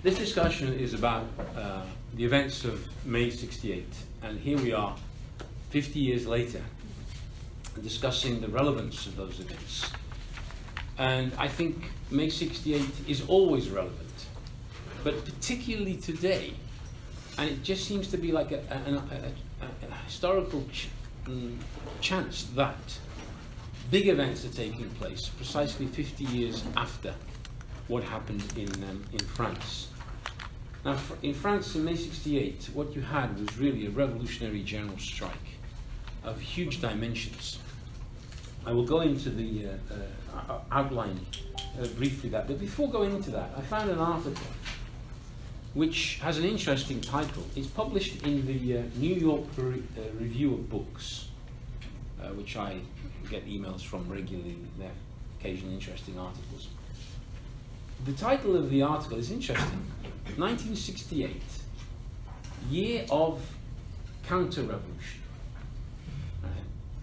This discussion is about the events of May '68, and here we are 50 years later discussing the relevance of those events. And I think May '68 is always relevant, but particularly today, and it just seems to be like a historical chance that big events are taking place precisely 50 years after what happened in France. Now, in France in May '68, what you had was really a revolutionary general strike of huge dimensions. I will go into the outline briefly that, but before going into that, I found an article which has an interesting title. It's published in the New York Review of Books, which I get emails from regularly. They're occasionally interesting articles. The title of the article is interesting. 1968, Year of Counter-Revolution.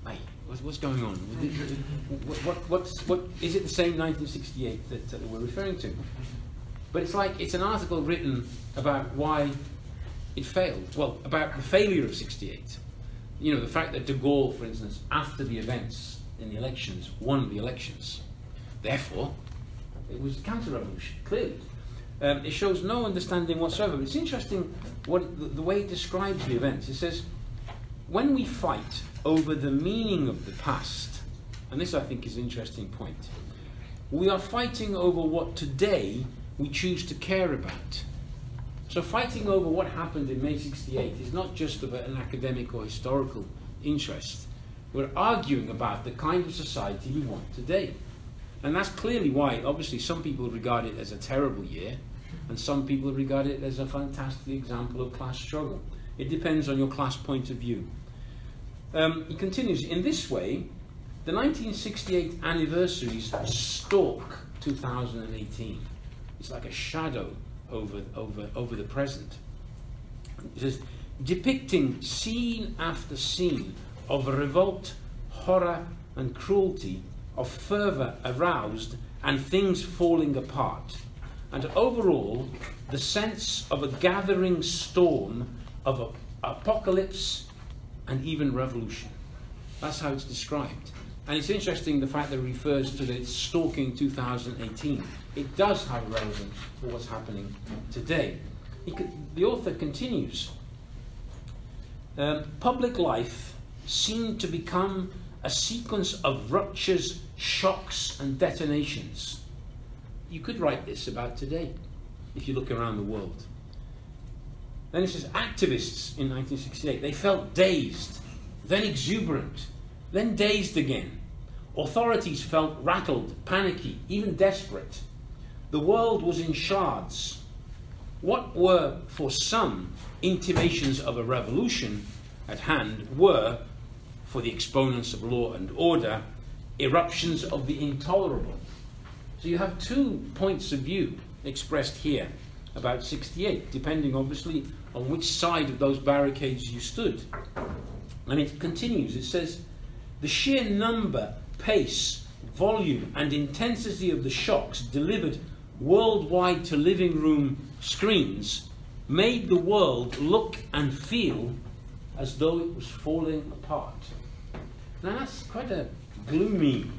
Hey, what's going on? What is it the same 1968 that we're referring to? But it's like it's an article written about why it failed. Well, about the failure of '68. You know, the fact that de Gaulle, for instance, after the events in the elections, won the elections. Therefore, it was a counter-revolution, clearly. It shows no understanding whatsoever. But it's interesting the way it describes the events. It says, when we fight over the meaning of the past, and this I think is an interesting point, we are fighting over what today we choose to care about. So fighting over what happened in May '68 is not just of an academic or historical interest. We're arguing about the kind of society we want today. And that's clearly why, obviously, some people regard it as a terrible year, and some people regard it as a fantastic example of class struggle. It depends on your class point of view. He continues, in this way, the 1968 anniversaries stalk 2018. It's like a shadow over the present. It says, depicting scene after scene of revolt, horror, and cruelty, of fervour aroused and things falling apart, and overall the sense of a gathering storm of apocalypse and even revolution. That's how it's described. And it's interesting the fact that it refers to the stalking 2018. It does have relevance for what's happening today. The author continues, public life seemed to become a sequence of ruptures, shocks, and detonations. You could write this about today, if you look around the world. Then it says, activists in 1968, they felt dazed, then exuberant, then dazed again. Authorities felt rattled, panicky, even desperate. The world was in shards. What were, for some, intimations of a revolution at hand were, for the exponents of law and order, eruptions of the intolerable. So you have two points of view expressed here about '68, depending obviously on which side of those barricades you stood. And it continues, it says, the sheer number, pace, volume, and intensity of the shocks delivered worldwide to living room screens made the world look and feel as though it was falling apart. Now that's quite a gloomy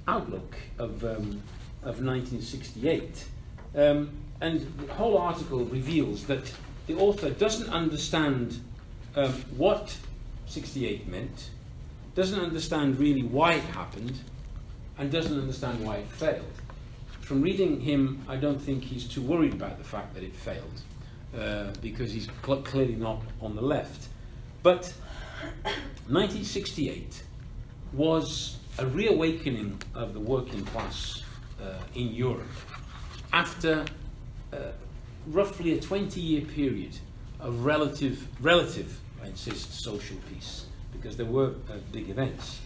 outlook of 1968. And the whole article reveals that the author doesn't understand what '68 meant, doesn't understand really why it happened, and doesn't understand why it failed. From reading him, I don't think he's too worried about the fact that it failed, because he's clearly not on the left. But 1968 was a reawakening of the working class in Europe after roughly a 20-year period of relative, I insist, social peace, because there were big events.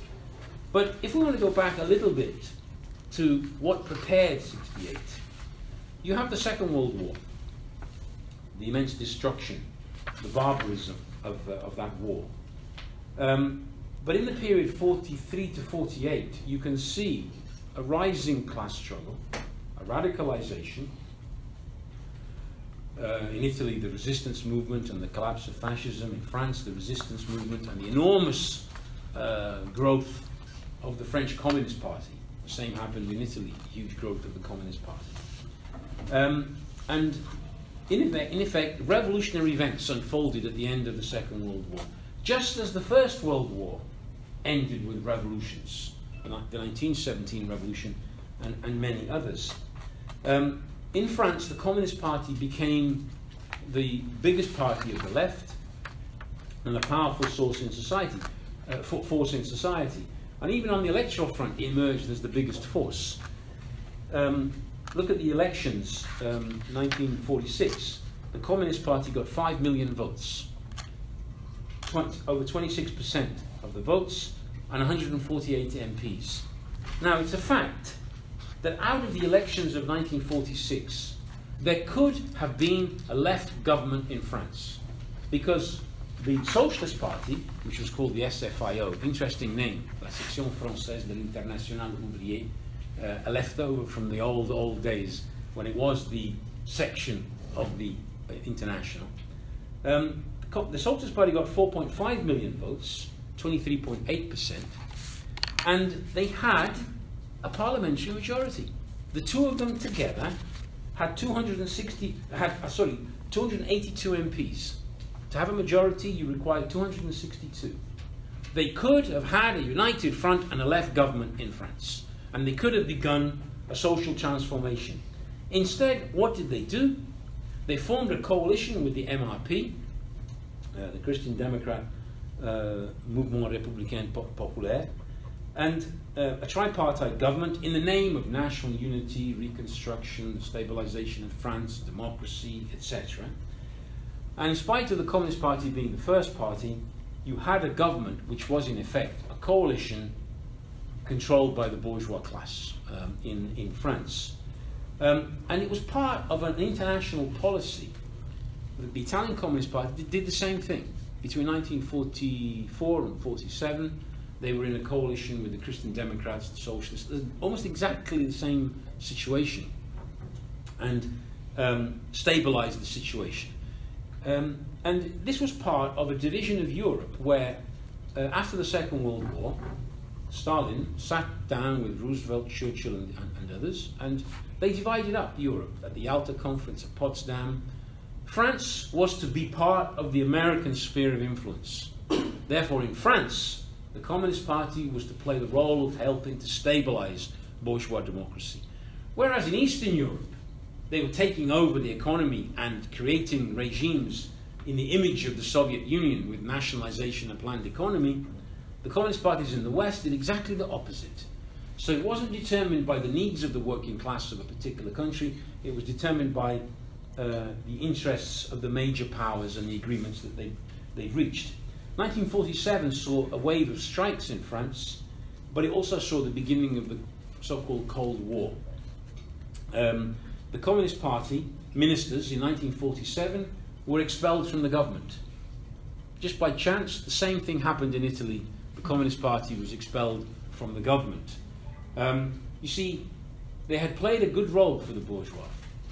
But if we want to go back a little bit to what prepared '68, you have the Second World War, the immense destruction, the barbarism of that war. But in the period 43 to 48, you can see a rising class struggle, a radicalization, In Italy, the resistance movement and the collapse of fascism. In France, the resistance movement and the enormous growth of the French Communist Party. The same happened in Italy, huge growth of the Communist Party. And in effect, revolutionary events unfolded at the end of the Second World War. Just as the First World War ended with revolutions, the 1917 revolution and many others. In France, the Communist Party became the biggest party of the left and a powerful force in society. And even on the electoral front, it emerged as the biggest force. Look at the elections, 1946. The Communist Party got 5 million votes, over 26% of the votes, and 148 MPs. Now, it's a fact that out of the elections of 1946, there could have been a left government in France, because the Socialist Party, which was called the SFIO, interesting name, La Section Française de l'Internationale Ouvrier, a leftover from the old days when it was the section of the International. The Socialist Party got 4.5 million votes, 23.8%, and they had a parliamentary majority. The two of them together had 282 MPs. To have a majority, you require 262. They could have had a united front and a left government in France, and they could have begun a social transformation. Instead, what did they do? They formed a coalition with the MRP, the Christian Democrat Mouvement Républicain Populaire, and a tripartite government in the name of national unity, reconstruction, stabilization of France, democracy, etc. And in spite of the Communist Party being the first party, you had a government which was in effect a coalition controlled by the bourgeois class in France. And it was part of an international policy. The Italian Communist Party did the same thing. Between 1944 and 47, they were in a coalition with the Christian Democrats, the Socialists, almost exactly the same situation, and stabilized the situation. And this was part of a division of Europe where, after the Second World War, Stalin sat down with Roosevelt, Churchill, and others, and they divided up Europe at the Yalta Conference at Potsdam. France was to be part of the American sphere of influence. Therefore, in France, the Communist Party was to play the role of helping to stabilize bourgeois democracy. Whereas in Eastern Europe, they were taking over the economy and creating regimes in the image of the Soviet Union with nationalization and planned economy, the Communist parties in the West did exactly the opposite. So it wasn't determined by the needs of the working class of a particular country, it was determined by the interests of the major powers and the agreements that they reached. 1947 saw a wave of strikes in France, but it also saw the beginning of the so-called Cold War. The Communist Party ministers in 1947 were expelled from the government. Just by chance, the same thing happened in Italy. The Communist Party was expelled from the government. You see, they had played a good role for the bourgeois.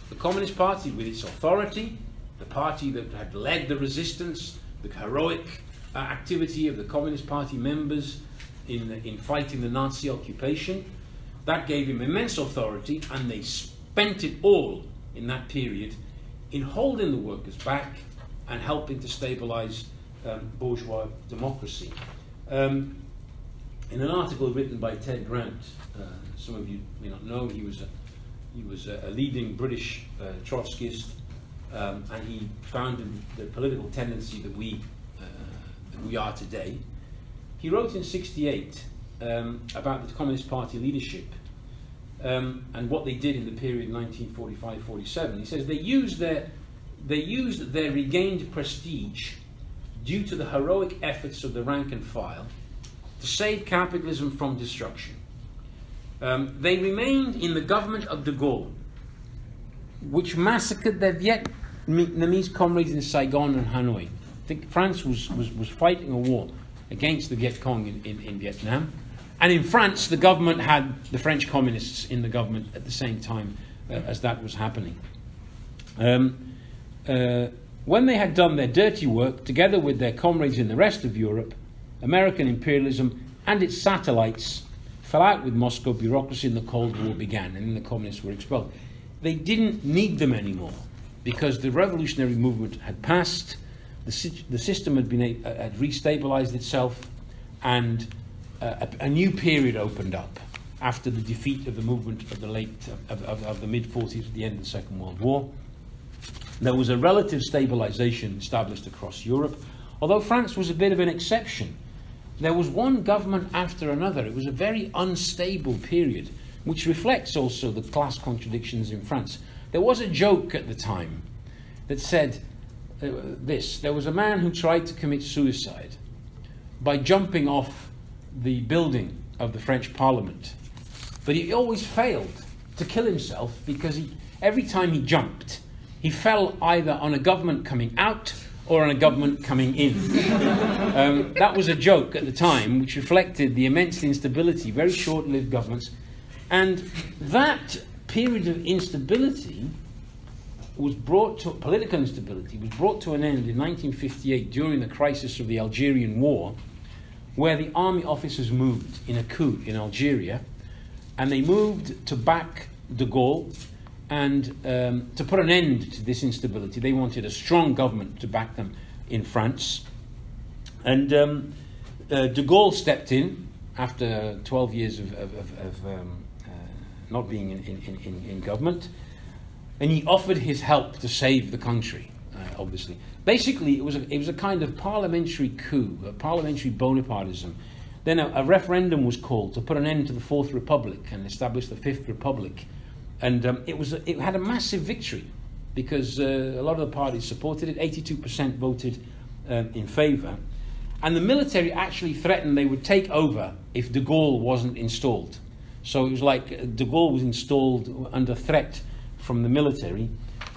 The Communist Party, with its authority, the party that had led the resistance, the heroic activity of the Communist Party members in fighting the Nazi occupation, that gave him immense authority, and they spent it all in that period in holding the workers back and helping to stabilize bourgeois democracy. In an article written by Ted Grant, some of you may not know, he was a leading British Trotskyist, and he founded the political tendency that we are today. He wrote in '68 about the Communist Party leadership and what they did in the period 1945-47. He says they used their regained prestige due to the heroic efforts of the rank and file to save capitalism from destruction. They remained in the government of de Gaulle, which massacred their Vietnamese comrades in Saigon and Hanoi. I think France was fighting a war against the Viet Cong in Vietnam. And in France, the government had the French communists in the government at the same time as that was happening. when they had done their dirty work, together with their comrades in the rest of Europe, American imperialism and its satellites fell out with Moscow bureaucracy and the Cold War began, and then the communists were expelled. They didn't need them anymore because the revolutionary movement had passed, the system had restabilized itself, and a new period opened up after the defeat of the movement of the mid-40s at the end of the Second World War. There was a relative stabilization established across Europe, although France was a bit of an exception. There was one government after another. It was a very unstable period, which reflects also the class contradictions in France. There was a joke at the time that said this. There was a man who tried to commit suicide by jumping off the building of the French Parliament. But he always failed to kill himself because every time he jumped, he fell either on a government coming out or on a government coming in. That was a joke at the time, which reflected the immense instability, very short-lived governments. And that period of instability was brought to, political instability, was brought to an end in 1958 during the crisis of the Algerian War, where the army officers moved in a coup in Algeria, and they moved to back de Gaulle and to put an end to this instability. They wanted a strong government to back them in France. And de Gaulle stepped in after 12 years of not being in government, and he offered his help to save the country, obviously. Basically, it was a kind of parliamentary coup, a parliamentary Bonapartism. Then a referendum was called to put an end to the Fourth Republic and establish the Fifth Republic. And it had a massive victory because a lot of the parties supported it. 82% voted in favour. And the military actually threatened they would take over if de Gaulle wasn't installed. So it was like de Gaulle was installed under threat from the military.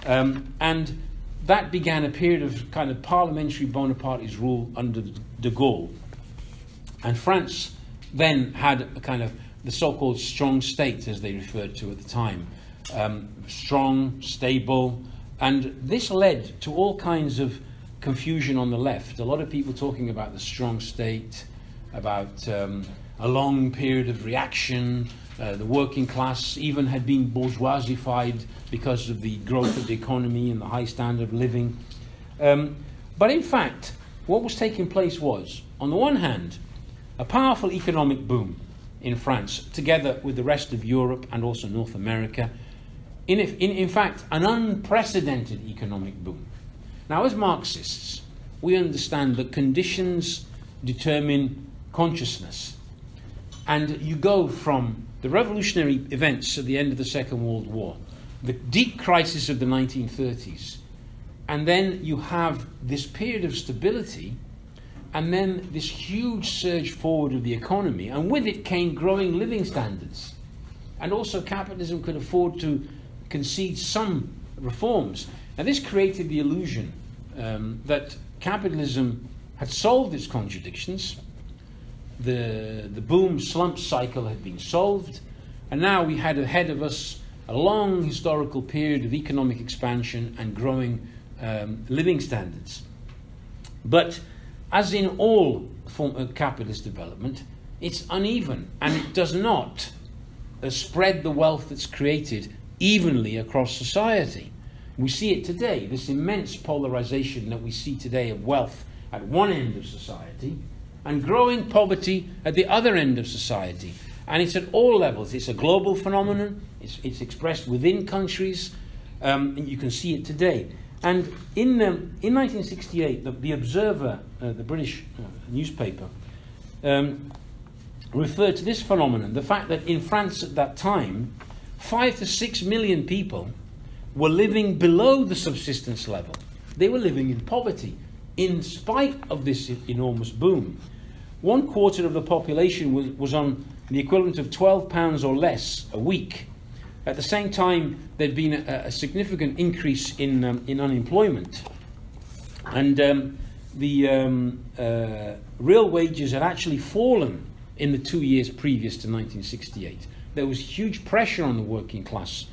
And that began a period of kind of parliamentary Bonapartist rule under de Gaulle. And France then had a kind of the so-called strong state, as they referred to at the time. Strong, stable, and this led to all kinds of confusion on the left. A lot of people talking about the strong state, about a long period of reaction. The working class even had been bourgeoisified because of the growth of the economy and the high standard of living. But in fact, what was taking place was, on the one hand, a powerful economic boom in France, together with the rest of Europe and also North America. In fact, an unprecedented economic boom. Now, as Marxists, we understand that conditions determine consciousness. And you go from the revolutionary events at the end of the Second World War, the deep crisis of the 1930s, and then you have this period of stability, and then this huge surge forward of the economy, and with it came growing living standards. And also capitalism could afford to concede some reforms. And this created the illusion that capitalism had solved its contradictions. The boom slump cycle had been solved, and now we had ahead of us a long historical period of economic expansion and growing living standards. But as in all form of capitalist development, it's uneven, and it does not spread the wealth that's created evenly across society. We see it today, this immense polarization that we see today of wealth at one end of society and growing poverty at the other end of society. And it's at all levels. It's a global phenomenon. It's expressed within countries, and you can see it today. And in 1968, the Observer, the British newspaper, referred to this phenomenon, the fact that in France at that time, 5 to 6 million people were living below the subsistence level. They were living in poverty, in spite of this enormous boom. 1/4 of the population was on the equivalent of £12 or less a week. At the same time, there'd been a significant increase in unemployment. And the real wages had actually fallen in the 2 years previous to 1968. There was huge pressure on the working class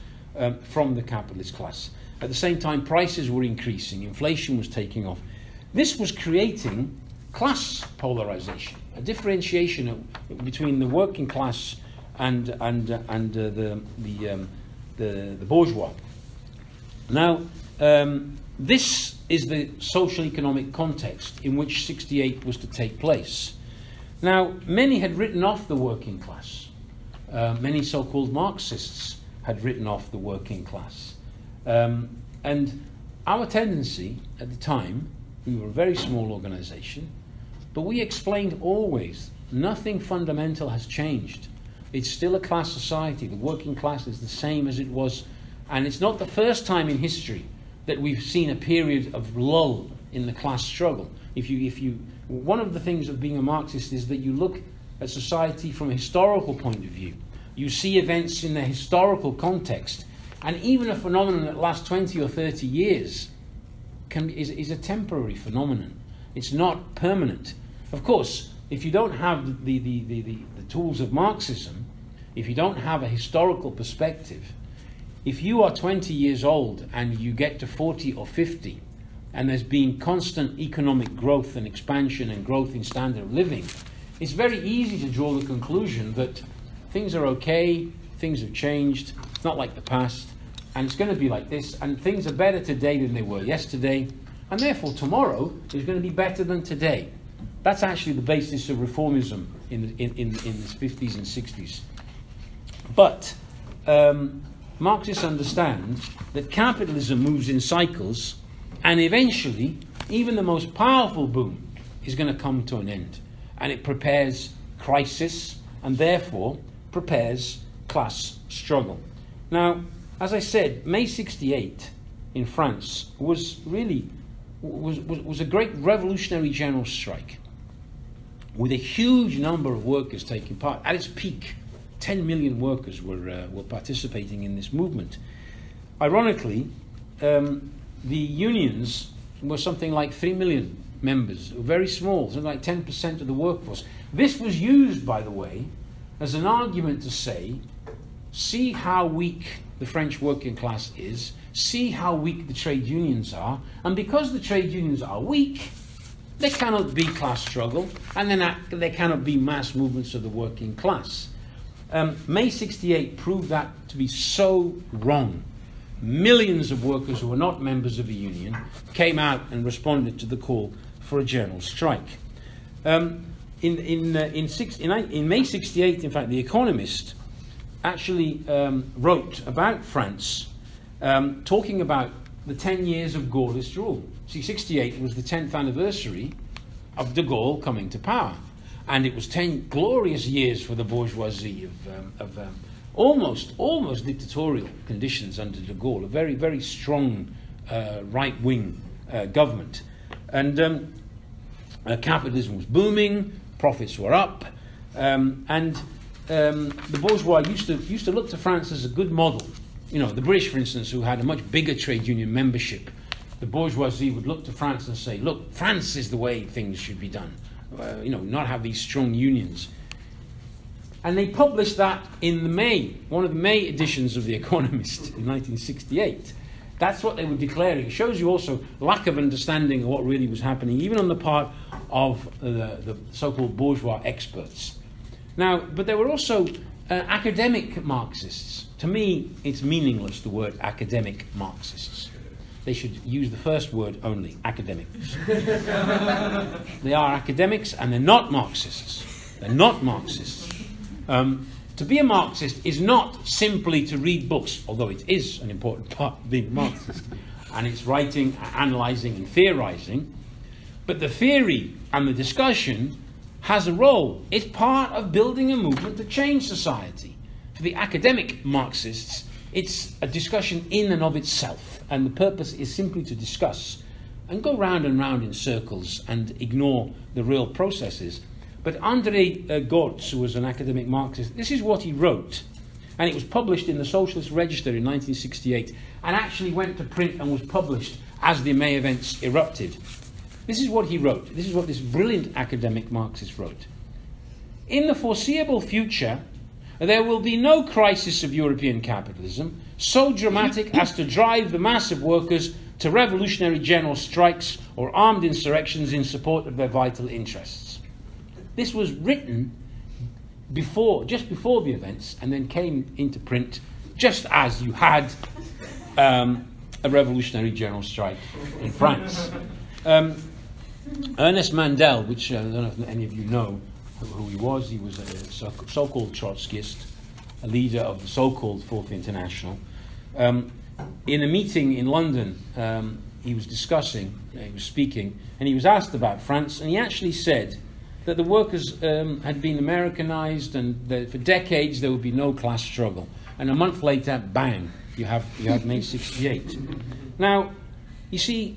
from the capitalist class. At the same time, prices were increasing, inflation was taking off. This was creating class polarization, a differentiation between the working class and the bourgeois. Now, this is the social economic context in which 68 was to take place. Now, many had written off the working class. Many so-called Marxists had written off the working class. And our tendency at the time, we were a very small organization, but we explained always, nothing fundamental has changed. It's still a class society. The working class is the same as it was. And it's not the first time in history that we've seen a period of lull in the class struggle. One of the things of being a Marxist is that you look at society from a historical point of view. You see events in their historical context, and even a phenomenon that lasts 20 or 30 years is a temporary phenomenon. It's not permanent. Of course, if you don't have the tools of Marxism, if you don't have a historical perspective, if you are 20 years old and you get to 40 or 50, and there's been constant economic growth and expansion and growth in standard of living, it's very easy to draw the conclusion that things are okay, things have changed, it's not like the past, and it's going to be like this, and things are better today than they were yesterday, and therefore tomorrow is going to be better than today. That's actually the basis of reformism in the 50s and 60s. But Marxists understand that capitalism moves in cycles, and eventually even the most powerful boom is going to come to an end, and it prepares crisis and therefore prepares class struggle. Now, as I said, May 68 in France was a great revolutionary general strike with a huge number of workers taking part. At its peak, 10 million workers were participating in this movement. Ironically, the unions were something like 3 million members, very small, something like 10% of the workforce. This was used, by the way, as an argument to say, see how weak the French working class is, see how weak the trade unions are, and because the trade unions are weak, there cannot be class struggle, and then there cannot be mass movements of the working class. May 68 proved that to be so wrong. Millions of workers who were not members of a union came out and responded to the call for a general strike. In May 68, in fact, The Economist actually wrote about France, talking about the 10 years of Gaullist rule. See, 68 was the 10th anniversary of de Gaulle coming to power. And it was 10 glorious years for the bourgeoisie of almost dictatorial conditions under de Gaulle, a very, very strong right-wing government. And capitalism was booming, profits were up, and the bourgeois used to look to France as a good model. You know, the British, for instance, who had a much bigger trade union membership, the bourgeoisie would look to France and say, look, France is the way things should be done. Not have these strong unions. And they published that in one of the May editions of The Economist in 1968. That's what they were declaring. It shows you also lack of understanding of what really was happening, even on the part of the so-called bourgeois experts. Now, but there were also academic Marxists. To me, it's meaningless, the word academic Marxists. They should use the first word only, academics. They are academics and they're not Marxists. They're not Marxists. To be a Marxist is not simply to read books, although it is an important part of being Marxist, and it's writing, analysing and theorising. But the theory and the discussion has a role. It's part of building a movement to change society. For the academic Marxists, it's a discussion in and of itself, and the purpose is simply to discuss and go round and round in circles and ignore the real processes. But André Gortz, who was an academic Marxist, this is what he wrote, and it was published in the Socialist Register in 1968, and actually went to print and was published as the May events erupted. This is what he wrote. This is what this brilliant academic Marxist wrote. In the foreseeable future, there will be no crisis of European capitalism so dramatic as to drive the mass of workers to revolutionary general strikes or armed insurrections in support of their vital interests. This was written just before the events, and then came into print just as you had a revolutionary general strike in France. Ernest Mandel, which I don't know if any of you know who he was a so-called Trotskyist, a leader of the so-called Fourth International. In a meeting in London, he was speaking, and he was asked about France, and he actually said that the workers had been Americanized, and that for decades there would be no class struggle. And a month later, bang, you have May 68. Now, you see,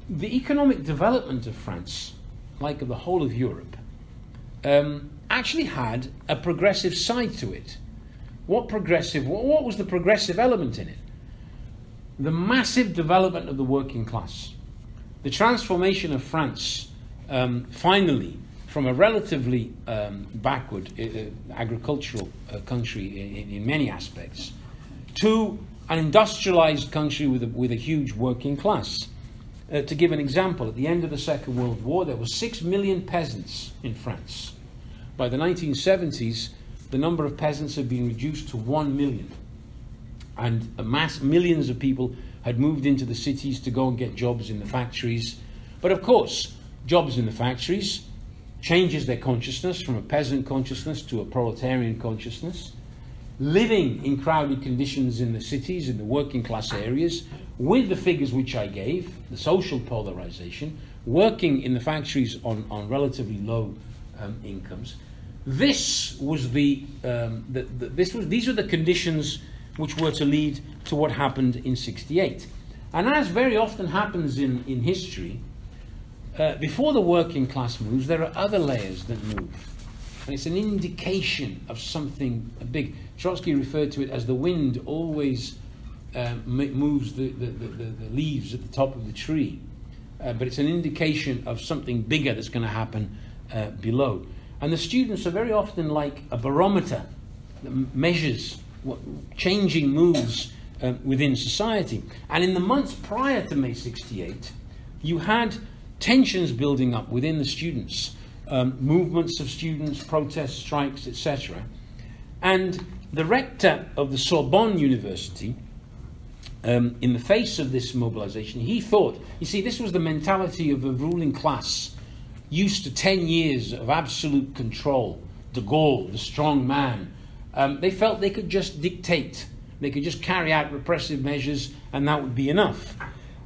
the economic development of France, like of the whole of Europe, actually had a progressive side to it. What was the progressive element in it? The massive development of the working class. The transformation of France, finally, from a relatively backward agricultural country in many aspects, to an industrialized country with a huge working class. To give an example, at the end of the Second World War, there were 6 million peasants in France. By the 1970s, the number of peasants had been reduced to 1 million. And millions of people had moved into the cities to go and get jobs in the factories. But of course, jobs in the factories changes their consciousness from a peasant consciousness to a proletarian consciousness. Living in crowded conditions in the cities, in the working class areas, with the figures which I gave, the social polarization, working in the factories on relatively low incomes. These were the conditions which were to lead to what happened in '68. And as very often happens in history, before the working class moves, there are other layers that move. And it's an indication of something big. Trotsky referred to it as the wind always moves the leaves at the top of the tree. But it's an indication of something bigger that's going to happen below. And the students are very often like a barometer that measures changing moves within society. And in the months prior to May '68, you had tensions building up within the students, movements of students, protests, strikes, etc. And the rector of the Sorbonne University, in the face of this mobilization, he thought, you see, this was the mentality of a ruling class used to 10 years of absolute control. De Gaulle, the strong man, they felt they could just dictate, they could just carry out repressive measures, and that would be enough.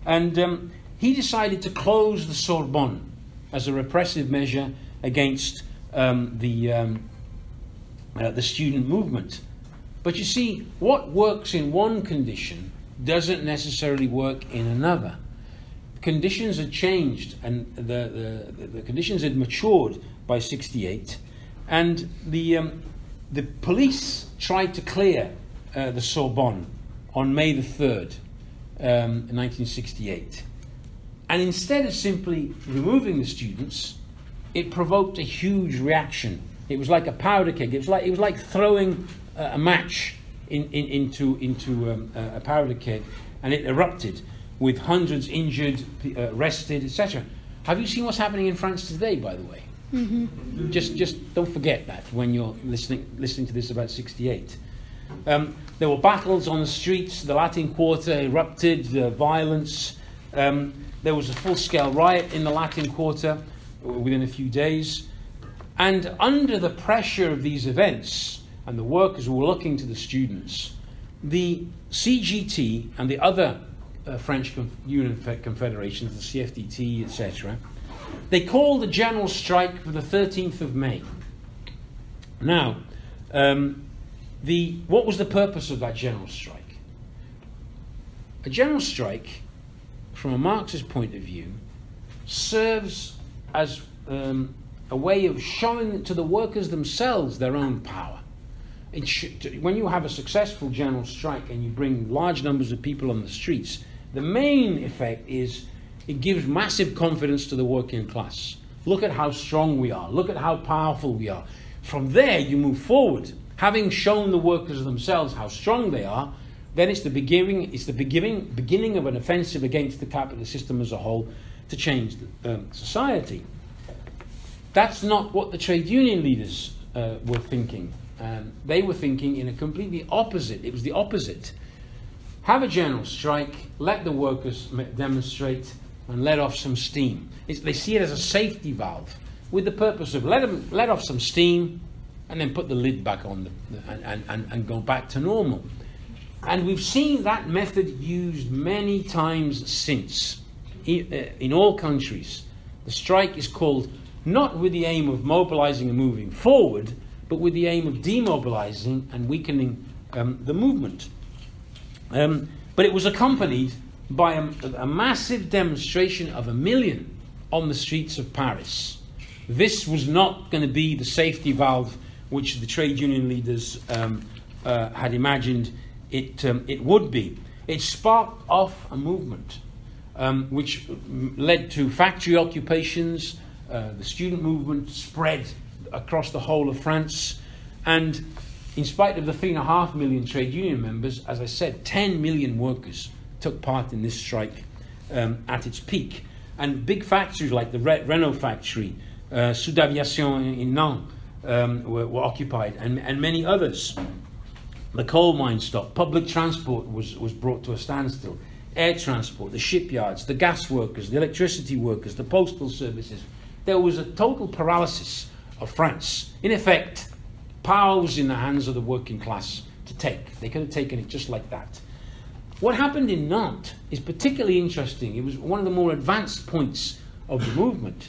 And he decided to close the Sorbonne as a repressive measure against the student movement. But you see, what works in one condition doesn't necessarily work in another. Conditions had changed, and the conditions had matured by '68, and the police tried to clear the Sorbonne on May the 3rd, 1968. And instead of simply removing the students, it provoked a huge reaction. It was like a powder keg. It was like throwing a match into a powder keg, and it erupted with hundreds injured, arrested, etc. Have you seen what's happening in France today, by the way? Mm-hmm. Just don't forget that when you're listening to this about '68. There were battles on the streets. The Latin Quarter erupted, violence. There was a full-scale riot in the Latin Quarter within a few days. And under the pressure of these events, and the workers were looking to the students, the CGT and the other French Union confederations, the CFDT, etc., they called a general strike for the 13th of May. Now, what was the purpose of that general strike? A general strike, from a Marxist point of view, serves as a way of showing to the workers themselves their own power. When you have a successful general strike and you bring large numbers of people on the streets, the main effect is it gives massive confidence to the working class. Look at how strong we are. Look at how powerful we are. From there, you move forward Having shown the workers themselves how strong they are, then it's the beginning of an offensive against the capitalist system as a whole to change society. That's not what the trade union leaders were thinking. They were thinking in a completely opposite. It was the opposite. Have a general strike, let the workers demonstrate, and let off some steam. They see it as a safety valve with the purpose of let off some steam and then put the lid back on and go back to normal. And we've seen that method used many times since in all countries. The strike is called not with the aim of mobilizing and moving forward, but with the aim of demobilizing and weakening the movement. But it was accompanied by a massive demonstration of 1 million on the streets of Paris. This was not going to be the safety valve which the trade union leaders had imagined it would be. It sparked off a movement which led to factory occupations. The student movement spread across the whole of France, and in spite of the 3.5 million trade union members, as I said, 10 million workers took part in this strike at its peak. And big factories like the Renault factory, Sud Aviation in Nantes were occupied, and many others. The coal mine stopped. Public transport was brought to a standstill. Air transport, the shipyards, the gas workers, the electricity workers, the postal services. There was a total paralysis of France. In effect, power was in the hands of the working class to take. They could have taken it just like that. What happened in Nantes is particularly interesting. It was one of the more advanced points of the movement.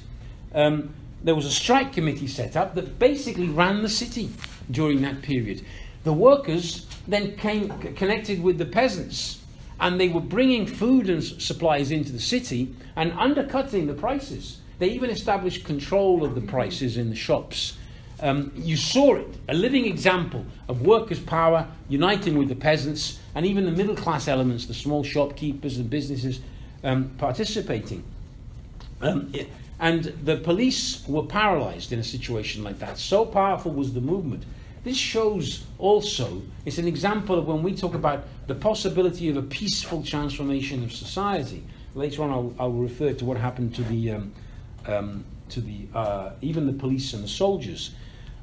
There was a strike committee set up that basically ran the city during that period. The workers then connected with the peasants, and they were bringing food and supplies into the city and undercutting the prices. They even established control of the prices in the shops. You saw it, a living example of workers' power uniting with the peasants and even the middle class elements, the small shopkeepers and businesses participating. And the police were paralyzed in a situation like that. So powerful was the movement. This shows also, it's an example of when we talk about the possibility of a peaceful transformation of society. Later on I'll refer to what happened to even the police and the soldiers.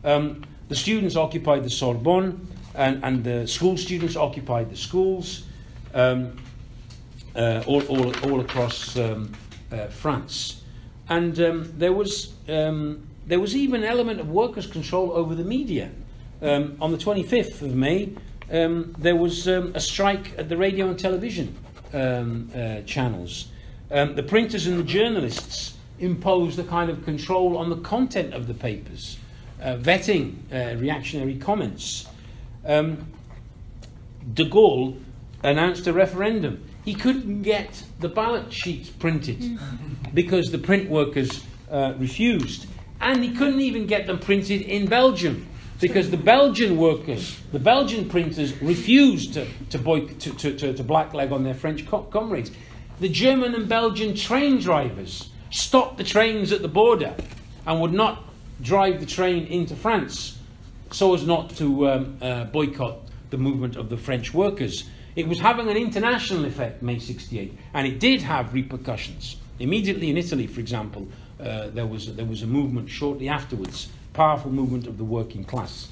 The students occupied the Sorbonne, and the school students occupied the schools all across France. And there was even an element of workers' control over the media. On the 25th of May, there was a strike at the radio and television channels. The printers and the journalists imposed a kind of control on the content of the papers, vetting reactionary comments. De Gaulle announced a referendum. He couldn't get the ballot sheets printed because the print workers refused. And he couldn't even get them printed in Belgium because the Belgian workers, the Belgian printers, refused to blackleg on their French comrades. The German and Belgian train drivers stopped the trains at the border and would not drive the train into France so as not to boycott the movement of the French workers. It was having an international effect, May 68, and it did have repercussions. Immediately in Italy, for example, there was a movement shortly afterwards, powerful movement of the working class.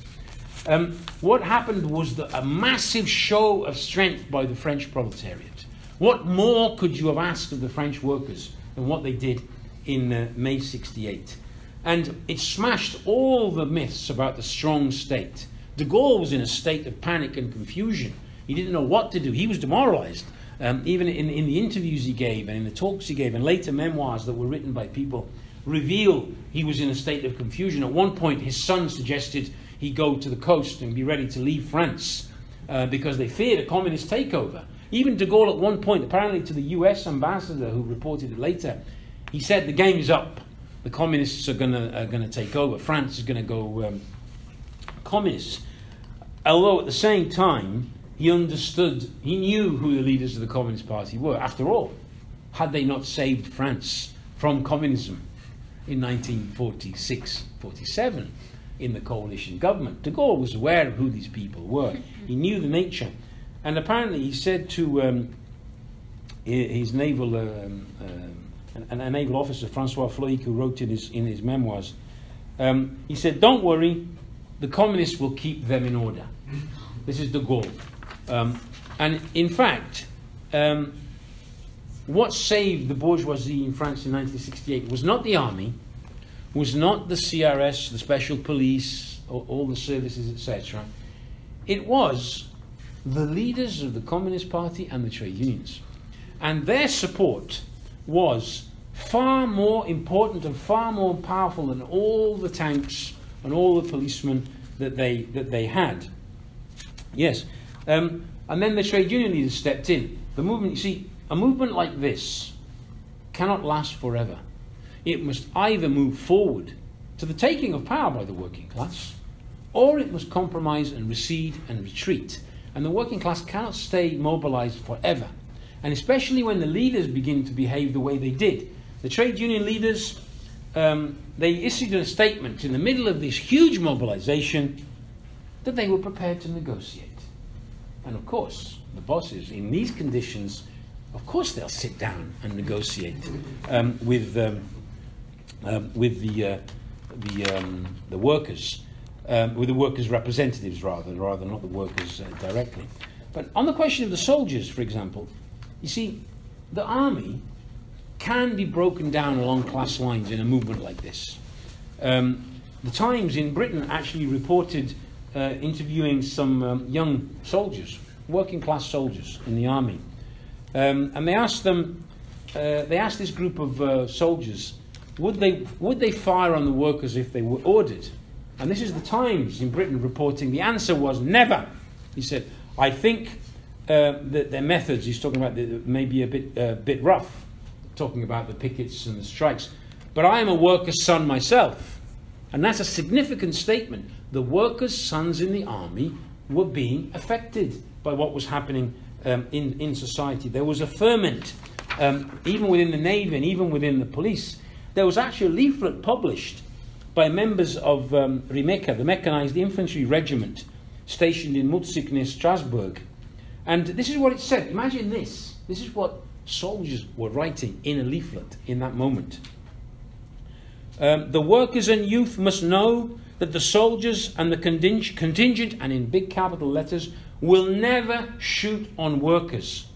What happened was a massive show of strength by the French proletariat. What more could you have asked of the French workers than what they did in May 68? And it smashed all the myths about the strong state. De Gaulle was in a state of panic and confusion. He didn't know what to do. He was demoralized. Even in the interviews he gave and in the talks he gave and later memoirs that were written by people reveal he was in a state of confusion. At one point his son suggested he go to the coast and be ready to leave France because they feared a communist takeover. Even de Gaulle at one point, apparently to the US ambassador who reported it later, he said the game is up. The communists are going to take over. France is going to go communist. Although at the same time, he understood, he knew who the leaders of the Communist Party were. After all, had they not saved France from communism in 1946-47? in the coalition government. De Gaulle was aware of who these people were. He knew the nature. And apparently he said to his naval, a naval officer, Francois Floïc, who wrote in his memoirs, he said, "Don't worry, the communists will keep them in order." This is de Gaulle. And in fact, what saved the bourgeoisie in France in 1968 was not the army, was not the CRS, the special police, all the services, etc. It was the leaders of the Communist Party and the trade unions. And their support was far more important and far more powerful than all the tanks and all the policemen that they had. Yes. And then the trade union leaders stepped in. The movement, you see, a movement like this cannot last forever. It must either move forward to the taking of power by the working class, or it must compromise and recede and retreat. And the working class cannot stay mobilized forever. And especially when the leaders begin to behave the way they did. The trade union leaders, they issued a statement in the middle of this huge mobilization that they were prepared to negotiate. And of course, the bosses, in these conditions, of course they'll sit down and negotiate with the workers, with the workers' representatives rather not the workers directly. But on the question of the soldiers, for example, you see, the army can be broken down along class lines in a movement like this. The Times in Britain actually reported interviewing some young soldiers, working class soldiers in the army, and they asked them, they asked this group of soldiers, would they fire on the workers if they were ordered? And this is the Times in Britain reporting. The answer was never. He said, "I think that their methods," he's talking about, maybe a bit rough, talking about the pickets and the strikes, "but I am a worker's son myself." And that's a significant statement. The workers' sons in the army were being affected by what was happening in society. There was a ferment, even within the Navy and even within the police. There was actually a leaflet published by members of Rimeka, the mechanized infantry regiment stationed in Mutzig near Strasbourg. And this is what it said. Imagine this. This is what soldiers were writing in a leaflet in that moment. "The workers and youth must know that the soldiers and the contingent, and in big capital letters, will never shoot on workers.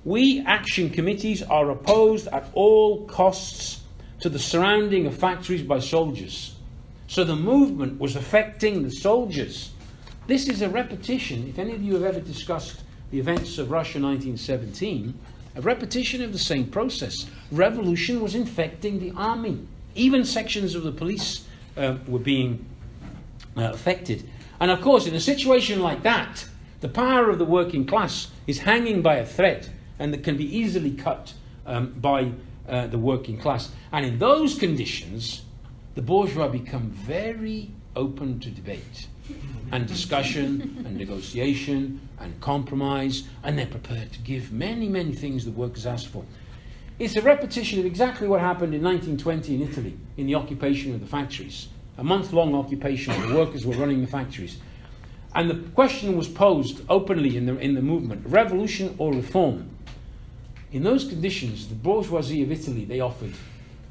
We action committees are opposed at all costs to the surrounding of factories by soldiers." So the movement was affecting the soldiers. This is a repetition, if any of you have ever discussed the events of Russia 1917, a repetition of the same process. Revolution was infecting the army. Even sections of the police were being affected. And of course, in a situation like that, the power of the working class is hanging by a thread, and that can be easily cut by the working class. And in those conditions, the bourgeois become very open to debate and discussion and negotiation and compromise, and they're prepared to give many, many things the workers asked for. It's a repetition of exactly what happened in 1920 in Italy, in the occupation of the factories. A month-long occupation, the workers were running the factories. And the question was posed openly in the movement, revolution or reform? In those conditions, the bourgeoisie of Italy, they offered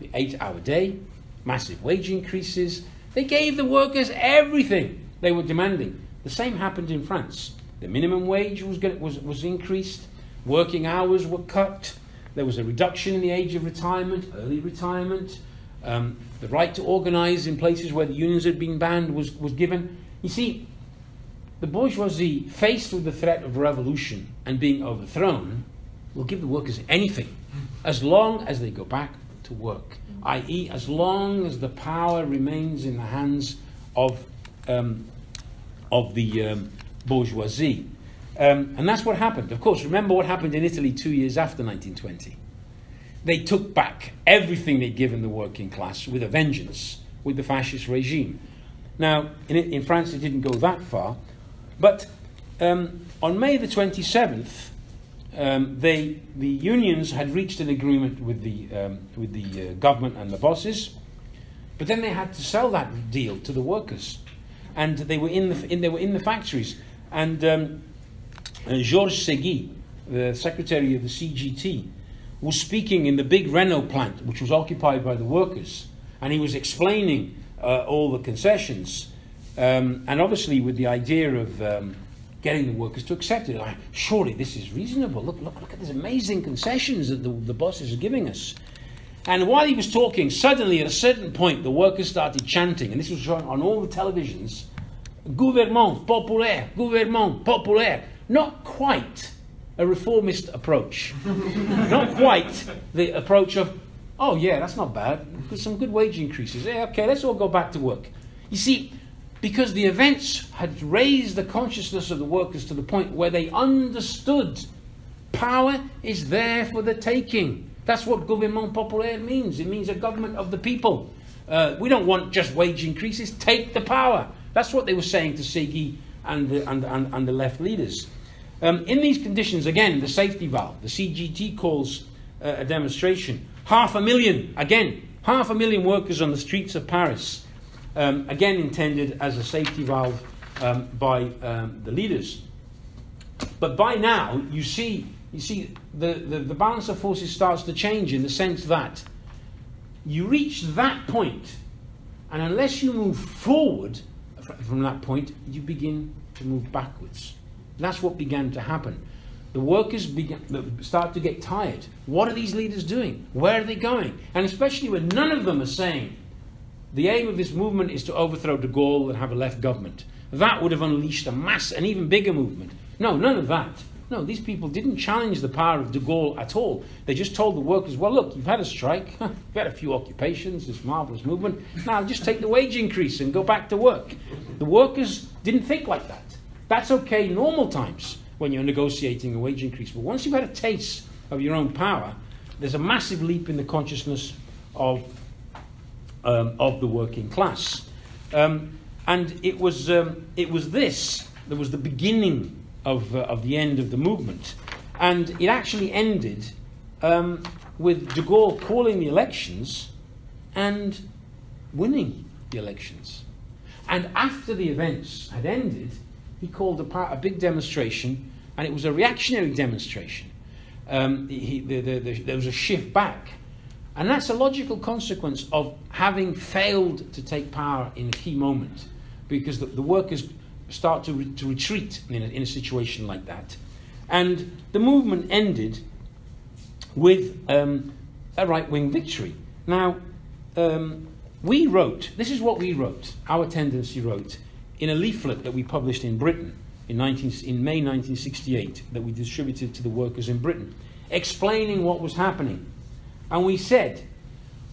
the 8-hour day, massive wage increases. They gave the workers everything they were demanding. The same happened in France. The minimum wage was increased, working hours were cut, there was a reduction in the age of retirement, early retirement, the right to organize in places where the unions had been banned was given. You see, the bourgeoisie, faced with the threat of revolution and being overthrown, will give the workers anything as long as they go back to work, i.e. as long as the power remains in the hands of the bourgeoisie. And that's what happened. Of course, remember what happened in Italy 2 years after 1920. They took back everything they'd given the working class with a vengeance, with the fascist regime. Now, in France, it didn't go that far, but on May the 27th, the unions had reached an agreement with the government and the bosses, but then they had to sell that deal to the workers. and they were in the factories. And Georges Segui, the secretary of the CGT, was speaking in the big Renault plant, which was occupied by the workers, and he was explaining all the concessions, and obviously with the idea of getting the workers to accept it. Like, surely this is reasonable. Look at these amazing concessions that the bosses are giving us. And while he was talking, suddenly at a certain point, the workers started chanting, and this was shown on all the televisions, "Gouvernement populaire, gouvernement populaire." Not quite a reformist approach. Not quite the approach of, oh yeah, that's not bad. Some good wage increases. Yeah, okay, let's all go back to work. You see, because the events had raised the consciousness of the workers to the point where they understood power is there for the taking. That's what gouvernement populaire means. It means a government of the people. We don't want just wage increases. Take the power. That's what they were saying to Segui and the left leaders. In these conditions, again, the safety valve, the CGT calls a demonstration. 500,000 workers on the streets of Paris. Again intended as a safety valve by the leaders. But by now, you see the balance of forces starts to change in the sense that you reach that point, and unless you move forward from that point, you begin to move backwards. That's what began to happen. The workers start to get tired. What are these leaders doing? Where are they going? And especially when none of them are saying, the aim of this movement is to overthrow de Gaulle and have a left government. That would have unleashed an even bigger movement. No, none of that. No, these people didn't challenge the power of de Gaulle at all. They just told the workers, well, look, you've had a strike, you've had a few occupations, this marvellous movement, now just take the wage increase and go back to work. The workers didn't think like that. That's okay normal times when you're negotiating a wage increase. But once you've had a taste of your own power, there's a massive leap in the consciousness of the working class. And it was this that was the beginning of the end of the movement. And it actually ended with de Gaulle calling the elections and winning the elections. And after the events had ended, he called a big demonstration, and it was a reactionary demonstration. There was a shift back. And that's a logical consequence of having failed to take power in a key moment, because the workers start to retreat in a situation like that. And the movement ended with a right-wing victory. Now, this is what we wrote, our tendency wrote, in a leaflet that we published in Britain in May 1968, that we distributed to the workers in Britain, explaining what was happening. And we said,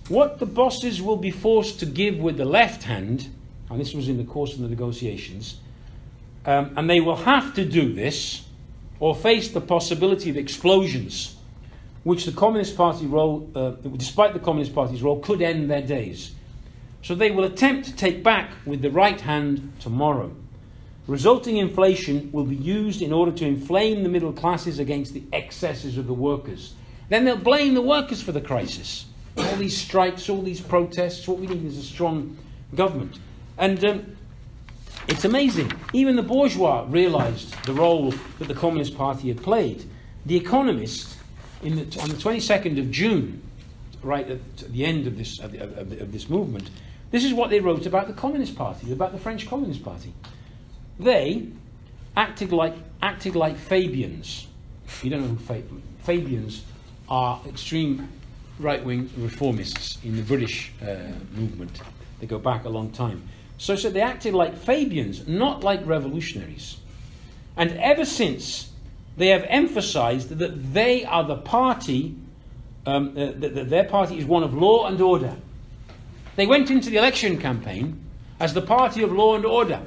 what the bosses will be forced to give with the left hand, and this was in the course of the negotiations, and they will have to do this or face the possibility of explosions, which the Communist Party despite the Communist Party's role, could end their days. So they will attempt to take back with the right hand tomorrow. Resulting inflation will be used in order to inflame the middle classes against the excesses of the workers. Then they'll blame the workers for the crisis. All these strikes, all these protests, what we need is a strong government. And it's amazing. Even the bourgeois realized the role that the Communist Party had played. The Economist, on the 22nd of June, right at the end of this movement, this is what they wrote about the Communist Party, about the French Communist Party. They acted like Fabians. You don't know who Fabians are extreme right-wing reformists in the British movement. They go back a long time. So they acted like Fabians, not like revolutionaries. And ever since, they have emphasized that they are the party, that their party is one of law and order. They went into the election campaign as the party of law and order.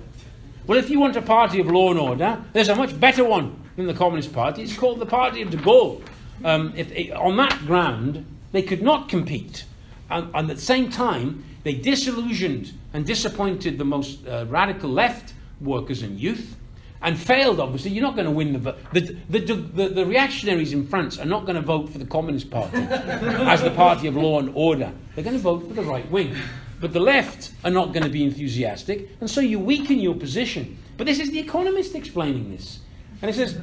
Well, if you want a party of law and order, there's a much better one than the Communist Party. It's called the Party of de Gaulle. On that ground, they could not compete. And at the same time, they disillusioned and disappointed the most radical left workers and youth, and failed, obviously. You're not going to win the vote. The reactionaries in France are not going to vote for the Communist Party as the party of law and order. They're going to vote for the right wing. but the left are not going to be enthusiastic, and so you weaken your position. But this is The Economist explaining this. And it says,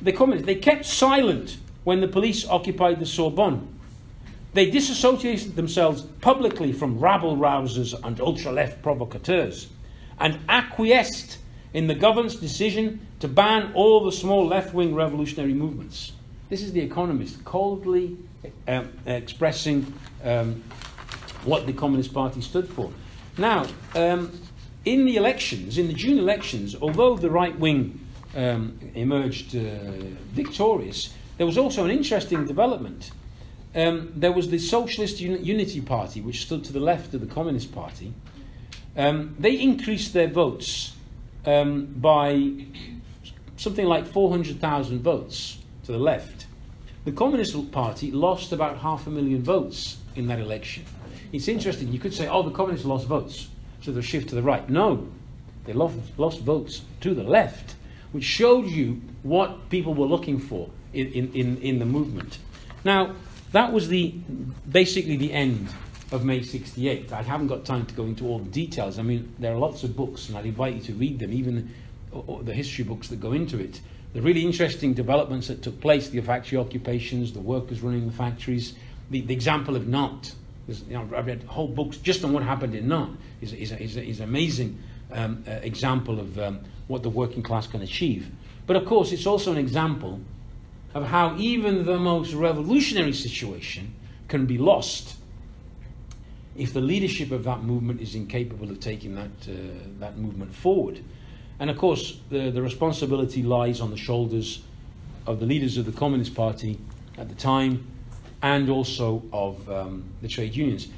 they kept silent when the police occupied the Sorbonne. They disassociated themselves publicly from rabble-rousers and ultra-left provocateurs, and acquiesced in the government's decision to ban all the small left-wing revolutionary movements. This is The Economist coldly expressing what the Communist Party stood for. Now, in the elections, in the June elections, although the right wing emerged victorious, there was also an interesting development. There was the Socialist Unity Party, which stood to the left of the Communist Party. They increased their votes by something like 400,000 votes to the left. The Communist Party lost about 500,000 votes in that election. It's interesting, you could say, oh, the Communists lost votes, so they'll shift to the right. No, they lost votes to the left, which showed you what people were looking for in the movement. Now, that was basically the end of May 68. I haven't got time to go into all the details. I mean, there are lots of books, and I'd invite you to read them, even the history books that go into it. The really interesting developments that took place, the factory occupations, the workers running the factories, the example of Nantes. I've read whole books just on what happened in Nantes. Is an amazing example of what the working class can achieve. But of course, it's also an example of how even the most revolutionary situation can be lost if the leadership of that movement is incapable of taking that movement forward. And of course, the responsibility lies on the shoulders of the leaders of the Communist Party at the time, and also of the trade unions.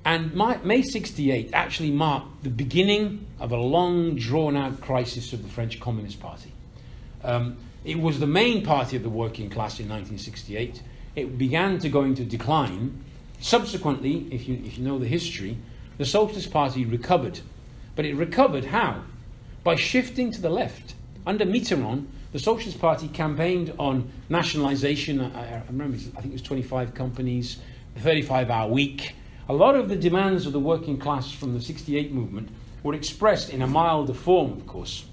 And May 68 actually marked the beginning of a long, drawn-out crisis of the French Communist Party. It was the main party of the working class in 1968. It began to go into decline. Subsequently, if you know the history, the Socialist Party recovered. But it recovered how? By shifting to the left. Under Mitterrand, the Socialist Party campaigned on nationalisation. I remember, I think it was 25 companies, the 35-hour week. A lot of the demands of the working class from the 68 movement were expressed in a milder form, of course,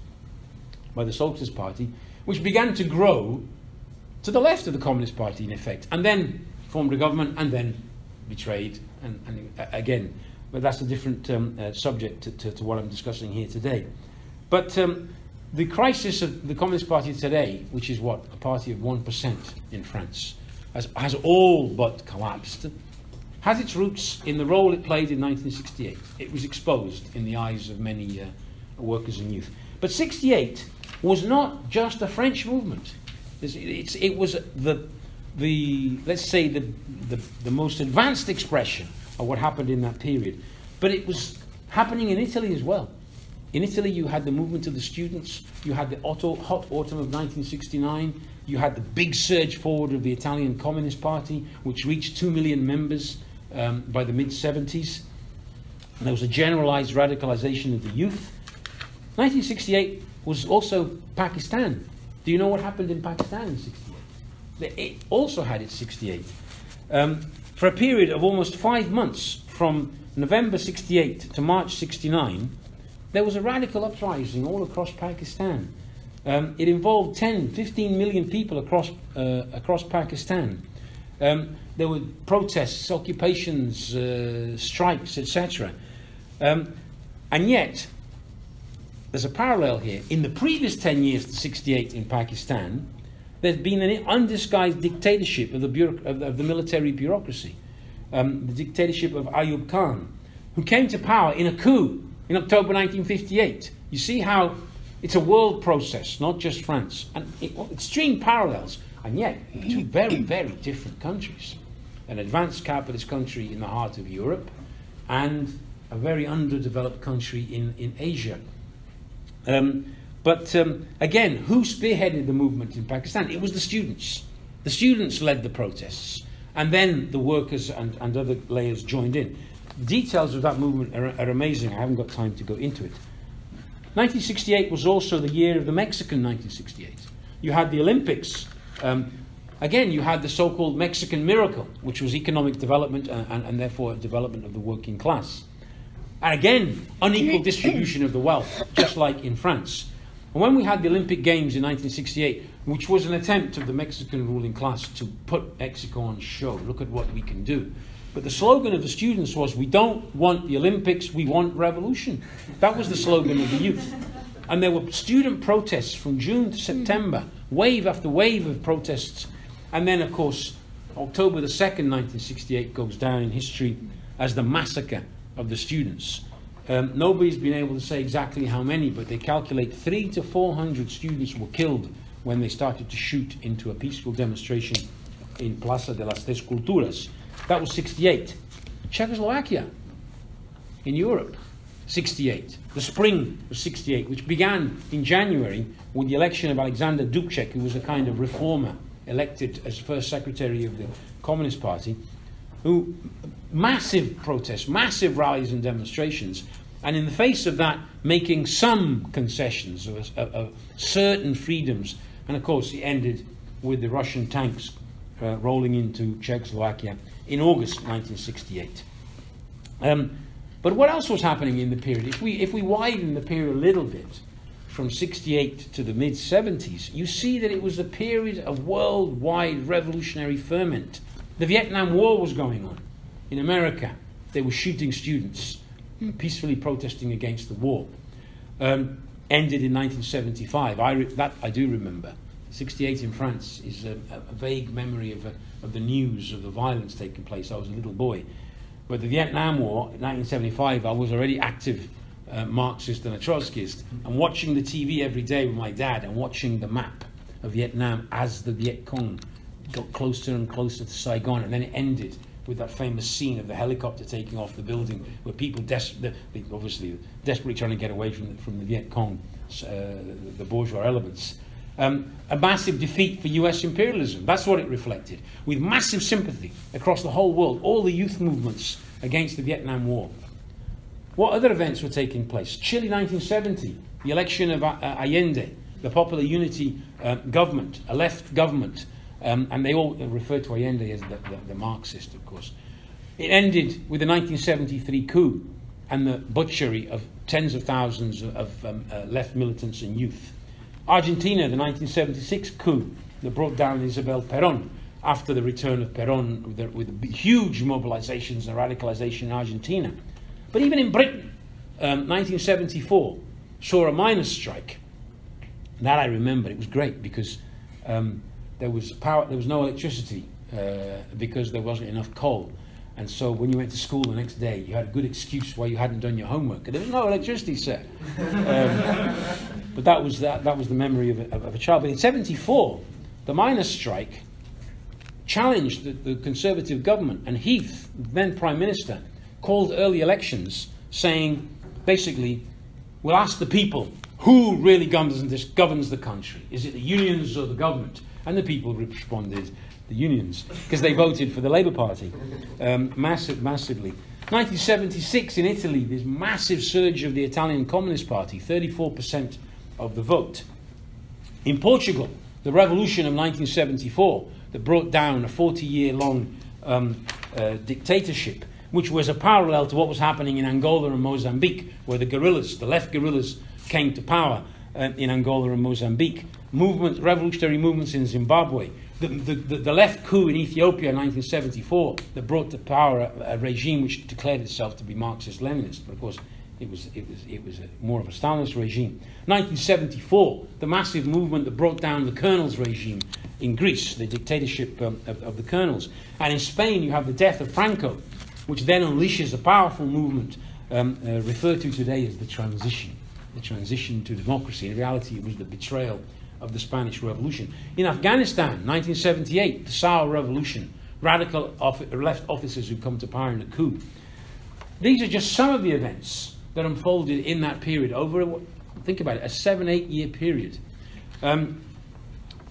by the Socialist Party, which began to grow to the left of the Communist Party, in effect, and then formed a government, and then betrayed, and again. But that's a different subject to what I'm discussing here today. But the crisis of the Communist Party today, which is what, a party of 1% in France, has all but collapsed, has its roots in the role it played in 1968. It was exposed in the eyes of many workers and youth. But 68 was not just a French movement. It was let's say the most advanced expression of what happened in that period. But it was happening in Italy as well. In Italy, you had the movement of the students, you had the hot autumn of 1969, you had the big surge forward of the Italian Communist Party, which reached 2 million members by the mid-70s. And there was a generalized radicalization of the youth. 1968 was also Pakistan. Do you know what happened in Pakistan in 68? It also had its 68. For a period of almost 5 months, from November 68 to March 69, there was a radical uprising all across Pakistan. It involved 10, 15 million people across Pakistan. There were protests, occupations, strikes, etc. And yet, there's a parallel here. In the previous 10 years to 68 in Pakistan, there's been an undisguised dictatorship of the military bureaucracy. The dictatorship of Ayub Khan, who came to power in a coup in October 1958. You see how it's a world process, not just France. And extreme parallels, and yet two very, very different countries. An advanced capitalist country in the heart of Europe, and a very underdeveloped country in Asia. But again, who spearheaded the movement in Pakistan? It was the students. The students led the protests. And then the workers and other layers joined in. Details of that movement are amazing. I haven't got time to go into it. 1968 was also the year of the Mexican 1968. You had the Olympics. Again, you had the so-called Mexican miracle, which was economic development and therefore development of the working class. And again, unequal distribution of the wealth, just like in France. And when we had the Olympic Games in 1968, which was an attempt of the Mexican ruling class to put Mexico on show, look at what we can do. But the slogan of the students was, we don't want the Olympics, we want revolution. That was the slogan of the youth. And there were student protests from June to September, wave after wave of protests. And then, of course, October the 2nd, 1968 goes down in history as the massacre of the students. Nobody's been able to say exactly how many, but they calculate 300 to 400 students were killed when they started to shoot into a peaceful demonstration in Plaza de las Tres Culturas. That was 68. Czechoslovakia in Europe, 68. The spring of 68, which began in January with the election of Alexander Dubček, who was a kind of reformer elected as first secretary of the Communist Party, who massive protests, massive rallies and demonstrations, and in the face of that, making some concessions of certain freedoms. And of course, it ended with the Russian tanks rolling into Czechoslovakia in August 1968. But what else was happening in the period? If we widen the period a little bit, from 68 to the mid-70s, you see that it was a period of worldwide revolutionary ferment. The Vietnam War was going on. In America, they were shooting students, peacefully protesting against the war. Ended in 1975. That I do remember. 68 in France is a vague memory of the news of the violence taking place. I was a little boy. But the Vietnam War, in 1975, I was already active Marxist and a Trotskyist, and watching the TV every day with my dad and watching the map of Vietnam as the Viet Cong got closer and closer to Saigon, and then it ended with that famous scene of the helicopter taking off the building, where people obviously desperately trying to get away from the Viet Cong, the bourgeois elements. A massive defeat for US imperialism. That's what it reflected, with massive sympathy across the whole world, all the youth movements against the Vietnam War. What other events were taking place? Chile 1970, the election of Allende, the Popular Unity government, a left government, and they all refer to Allende as the Marxist, of course. It ended with the 1973 coup and the butchery of tens of thousands of left militants and youth. Argentina, the 1976 coup that brought down Isabel Perón after the return of Perón with huge mobilizations and radicalization in Argentina. But even in Britain, 1974 saw a miners' strike. That I remember. It was great because there was no electricity because there wasn't enough coal. And so when you went to school the next day, you had a good excuse why you hadn't done your homework. There was no electricity, sir. But that was the memory of a child. But in 74, the miners' strike challenged the Conservative government, and Heath, then Prime Minister, called early elections, saying, basically, we'll ask the people who really governs the country. Is it the unions or the government? And the people responded, the unions, because they voted for the Labour Party massively. 1976 in Italy, this massive surge of the Italian Communist Party, 34% of the vote. In Portugal, the revolution of 1974 that brought down a 40-year-long dictatorship, which was a parallel to what was happening in Angola and Mozambique, where the guerrillas, the left guerrillas, came to power in Angola and Mozambique. Revolutionary movements in Zimbabwe. The left coup in Ethiopia in 1974 that brought to power a regime which declared itself to be Marxist-Leninist, but of course it was more of a Stalinist regime. 1974, the massive movement that brought down the colonels regime in Greece, the dictatorship of the colonels. And in Spain, you have the death of Franco, which then unleashes a powerful movement referred to today as the transition to democracy. In reality, it was the betrayal of the Spanish Revolution. In Afghanistan, 1978, the Saur Revolution, radical left officers who come to power in a coup. These are just some of the events that unfolded in that period over, think about it, a 7-8 year period. In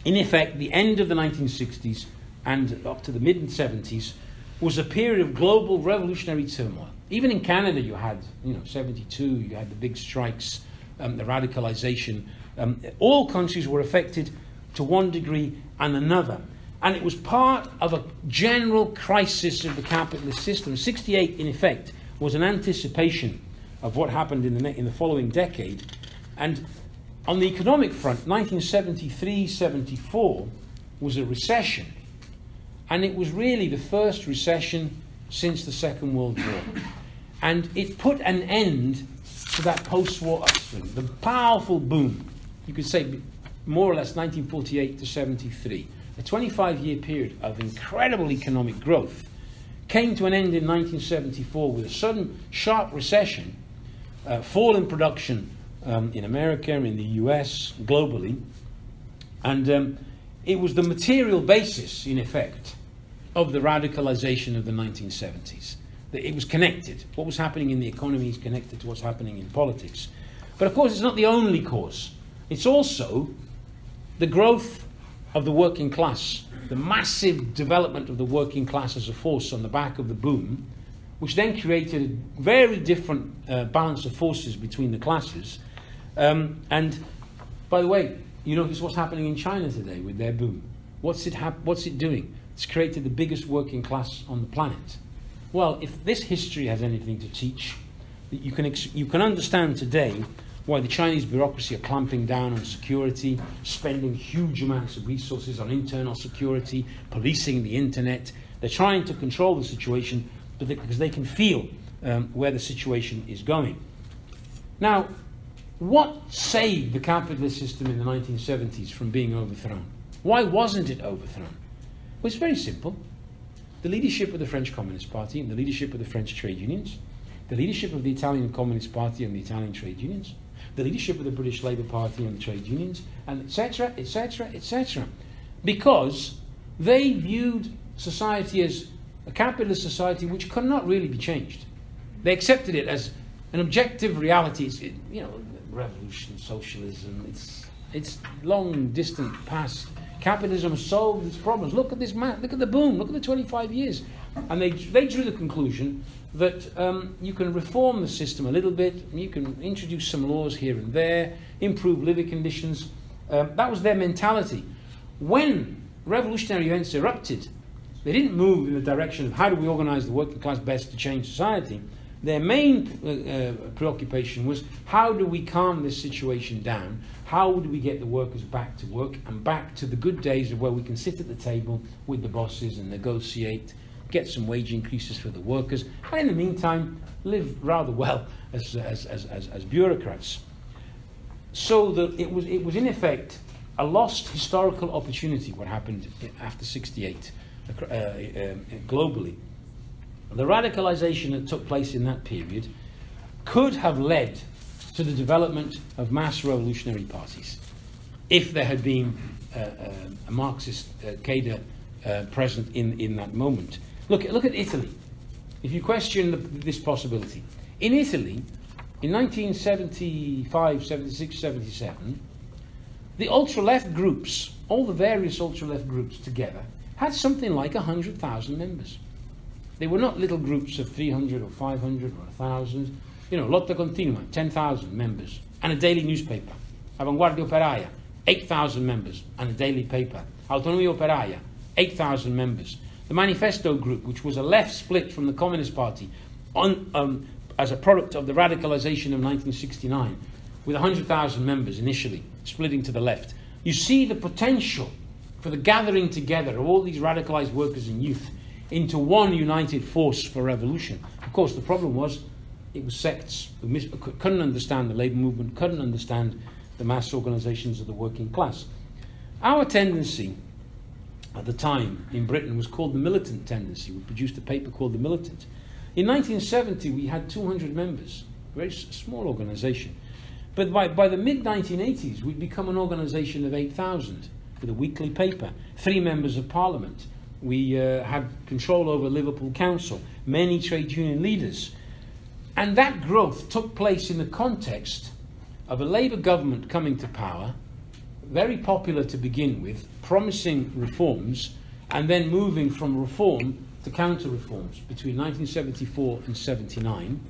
effect, the end of the 1960s and up to the mid-70s was a period of global revolutionary turmoil. Even in Canada, you had, 72, you had the big strikes, the radicalization. All countries were affected to one degree and another. And it was part of a general crisis of the capitalist system. 68, in effect, was an anticipation of what happened in the following decade. And on the economic front, 1973-74 was a recession. And it was really the first recession since the Second World War. And it put an end to that post-war upswing, the powerful boom. You could say more or less 1948 to 73. A 25-year period of incredible economic growth came to an end in 1974 with a sudden sharp recession, fall in production in America, in the US, globally. And it was the material basis, in effect, of the radicalization of the 1970s. It was connected. What was happening in the economy is connected to what's happening in politics. But of course, it's not the only cause. It's also the growth of the working class, the massive development of the working class as a force on the back of the boom, which then created a very different balance of forces between the classes. And by the way, you notice what's happening in China today with their boom. What's it doing? It's created the biggest working class on the planet. Well, if this history has anything to teach, you can understand today why the Chinese bureaucracy are clamping down on security, spending huge amounts of resources on internal security, policing the internet. They're trying to control the situation because they can feel where the situation is going. Now, what saved the capitalist system in the 1970s from being overthrown? Why wasn't it overthrown? Well, it's very simple. The leadership of the French Communist Party and the leadership of the French trade unions, the leadership of the Italian Communist Party and the Italian trade unions, the leadership of the British Labour Party and the trade unions, and etc., etc., etc. Because they viewed society as a capitalist society which could not really be changed. They accepted it as an objective reality. It's, revolution, socialism, it's long distant past. Capitalism has solved its problems. Look at this man, look at the boom, look at the 25 years. And they drew the conclusion that you can reform the system a little bit, and you can introduce some laws here and there, improve living conditions. That was their mentality. When revolutionary events erupted, they didn't move in the direction of how do we organize the working class best to change society. Their main preoccupation was how do we calm this situation down? How do we get the workers back to work and back to the good days of where we can sit at the table with the bosses and negotiate, get some wage increases for the workers, and in the meantime live rather well as bureaucrats. So that it was in effect a lost historical opportunity what happened after '68 globally. The radicalization that took place in that period could have led to the development of mass revolutionary parties if there had been a Marxist cadre present in that moment. Look at Italy. If you question this possibility, in Italy, in 1975, 76, 77, the ultra-left groups, all the various ultra-left groups together, had something like 100,000 members. They were not little groups of 300 or 500 or 1,000. Lotta Continua, 10,000 members, and a daily newspaper. Avanguardia Operaia, 8,000 members, and a daily paper. Autonomia Operaia, 8,000 members. The Manifesto Group, which was a left split from the Communist Party as a product of the radicalization of 1969, with 100,000 members initially, splitting to the left. You see the potential for the gathering together of all these radicalized workers and youth into one united force for revolution. Of course, the problem was it was sects who couldn't understand the labour movement, couldn't understand the mass organisations of the working class. Our tendency at the time in Britain was called the militant tendency. We produced a paper called The Militant. In 1970, we had 200 members, a very small organisation. But by the mid-1980s, we'd become an organisation of 8,000 with a weekly paper, 3 members of Parliament. We had control over Liverpool Council, many trade union leaders. And that growth took place in the context of a Labour government coming to power, very popular to begin with, promising reforms, and then moving from reform to counter-reforms between 1974 and 79,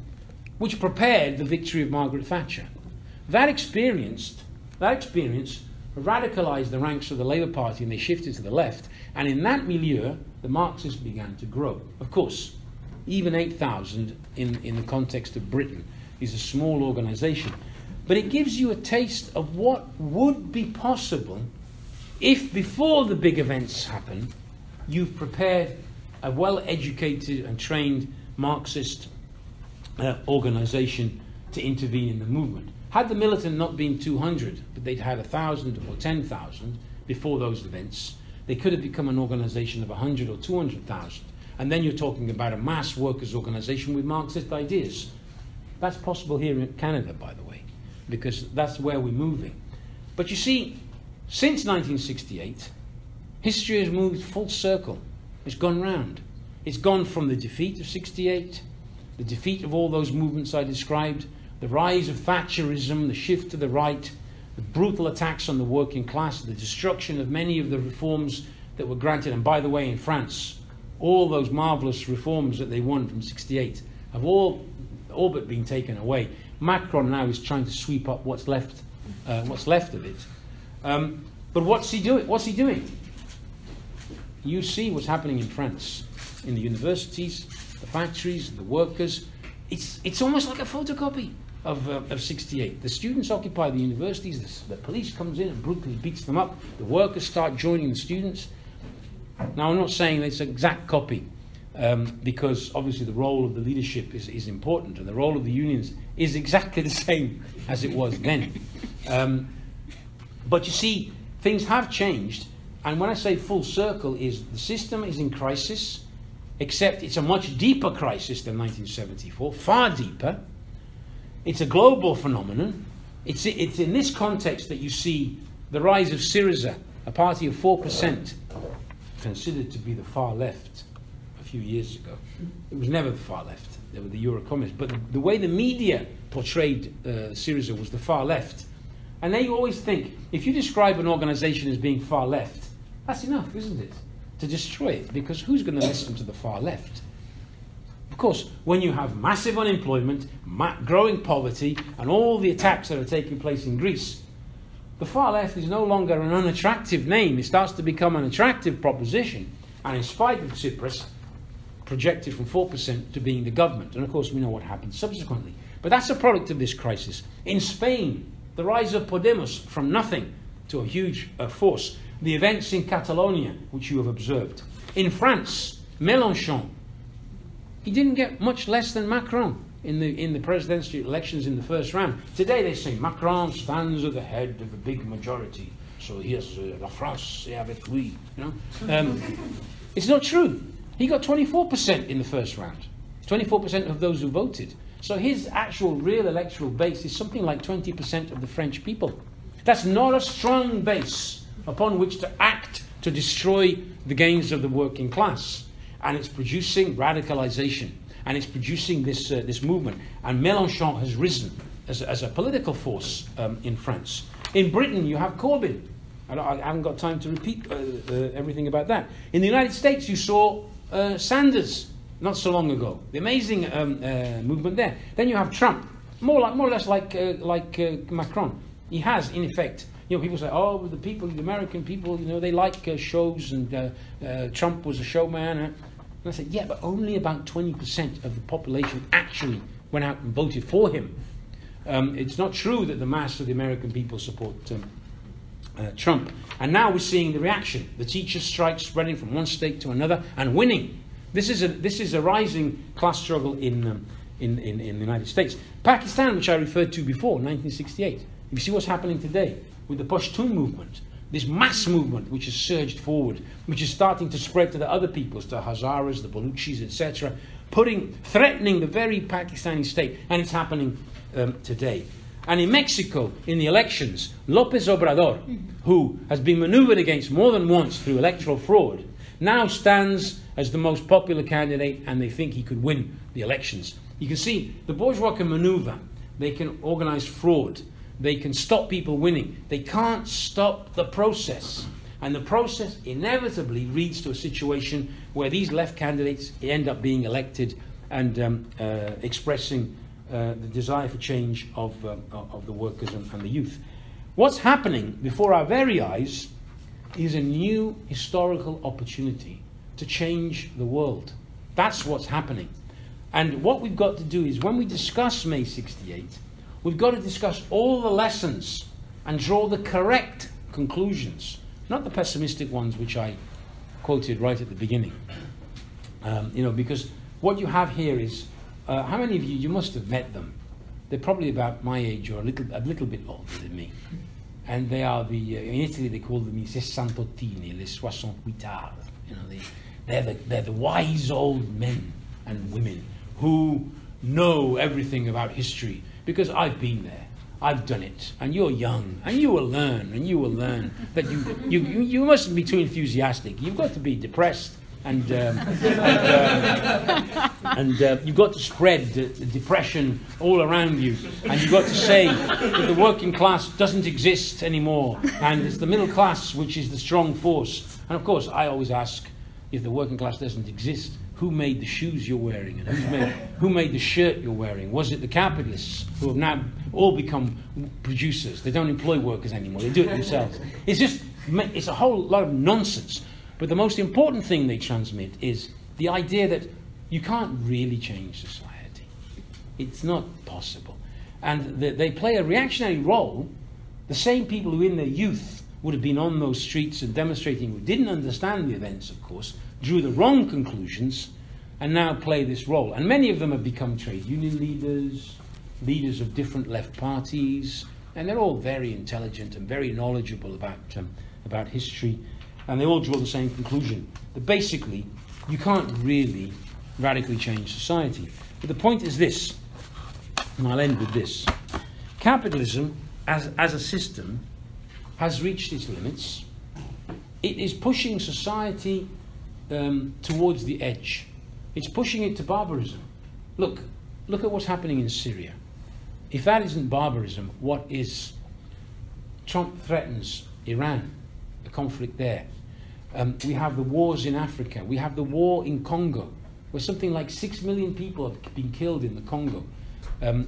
which prepared the victory of Margaret Thatcher. That experience radicalised the ranks of the Labour Party, and they shifted to the left. And in that milieu, the Marxists began to grow. Of course, even 8,000 in the context of Britain is a small organization. But it gives you a taste of what would be possible if, before the big events happen, you've prepared a well-educated and trained Marxist organization to intervene in the movement. Had the militant not been 200, but they'd had 1,000 or 10,000 before those events, they could have become an organization of 100 or 200,000. And then you're talking about a mass workers' organization with Marxist ideas. That's possible here in Canada, by the way, because that's where we're moving. But you see, since 1968, history has moved full circle. It's gone round. It's gone from the defeat of 68, the defeat of all those movements I described, the rise of Thatcherism, the shift to the right, the brutal attacks on the working class, the destruction of many of the reforms that were granted. And by the way, in France, all those marvelous reforms that they won from 68 have all but been taken away. Macron now is trying to sweep up what's left of it. But what's he doing? What's he doing? You see what's happening in France, in the universities, the factories, the workers. It's almost like a photocopy of 68. The students occupy the universities, the police comes in and brutally beats them up, the workers start joining the students. Now, I'm not saying it's an exact copy, because obviously the role of the leadership is important, and the role of the unions is exactly the same as it was then. But you see, things have changed, and when I say full circle, is the system is in crisis, except it's a much deeper crisis than 1974, far deeper. It's a global phenomenon. It's in this context that you see the rise of Syriza, a party of 4%, considered to be the far left a few years ago. It was never the far left. They were the Eurocommunists. But the way the media portrayed Syriza was the far left. And they always think, if you describe an organization as being far left, that's enough, isn't it, to destroy it? Because who's going to listen to the far left? Of course, when you have massive unemployment, growing poverty, and all the attacks that are taking place in Greece, the far left is no longer an unattractive name. It starts to become an attractive proposition. And in spite of Tsipras, projected from 4% to being the government. And of course, we know what happened subsequently. But that's a product of this crisis. In Spain, the rise of Podemos from nothing to a huge force. The events in Catalonia, which you have observed. In France, Mélenchon, he didn't get much less than Macron in the presidential elections in the first round. Today they say Macron stands at the head of a big majority, so here's la France est avec lui. You know, it's not true. He got 24% in the first round. 24% of those who voted. So his actual real electoral base is something like 20% of the French people. That's not a strong base upon which to act to destroy the gains of the working class. And it's producing radicalization. And it's producing this movement. And Mélenchon has risen as a political force in France. In Britain, you have Corbyn. I haven't got time to repeat everything about that. In the United States, you saw Sanders not so long ago. The amazing movement there. Then you have Trump, more or less like Macron. He has, in effect, people say, oh, the people, the American people, they like shows, and Trump was a showman. And I said, yeah, but only about 20% of the population actually went out and voted for him. It's not true that the mass of the American people support Trump. And now we're seeing the reaction. The teacher strike spreading from one state to another and winning. This is a rising class struggle in the United States. Pakistan, which I referred to before, 1968. You see what's happening today with the Pashtun movement, this mass movement which has surged forward, which is starting to spread to the other peoples, the Hazaras, the Baluchis, etc., threatening the very Pakistani state, and it's happening today. And in Mexico, in the elections, López Obrador, who has been maneuvered against more than once through electoral fraud, now stands as the most popular candidate, and they think he could win the elections. You can see the bourgeois can maneuver. They can organize fraud. They can stop people winning. They can't stop the process. And the process inevitably leads to a situation where these left candidates end up being elected and expressing the desire for change of the workers and the youth. What's happening before our very eyes is a new historical opportunity to change the world. That's what's happening. And what we've got to do is, when we discuss May 68, we've got to discuss all the lessons and draw the correct conclusions, not the pessimistic ones which I quoted right at the beginning. Because what you have here is, how many of you must have met them? They're probably about my age or a little bit older than me. And they are in Italy they call them I sessantottini, les soixante-huitards. They're the wise old men and women who know everything about history, because I've been there, I've done it, and you're young, and you will learn that you mustn't be too enthusiastic. You've got to be depressed, and you've got to spread the depression all around you, and you've got to say that the working class doesn't exist anymore, and it's the middle class which is the strong force. And of course, I always ask, if the working class doesn't exist, who made the shoes you're wearing, and who made the shirt you're wearing? Was it the capitalists who have now all become producers? They don't employ workers anymore, they do it themselves. It's a whole lot of nonsense. But the most important thing they transmit is the idea that you can't really change society. It's not possible. And they play a reactionary role. The same people who in their youth would have been on those streets and demonstrating, who didn't understand the events, of course, drew the wrong conclusions, and now play this role. And many of them have become trade union leaders of different left parties, and they're all very intelligent and very knowledgeable about history, and they all draw the same conclusion, that basically you can't really radically change society. But the point is this, and I'll end with this. Capitalism, as a system, has reached its limits. It is pushing society towards the edge. It's pushing it to barbarism. Look at what's happening in Syria. If that isn't barbarism, what is? Trump threatens Iran, the conflict there. We have the wars in Africa. We have the war in Congo, where something like 6 million people have been killed in the Congo.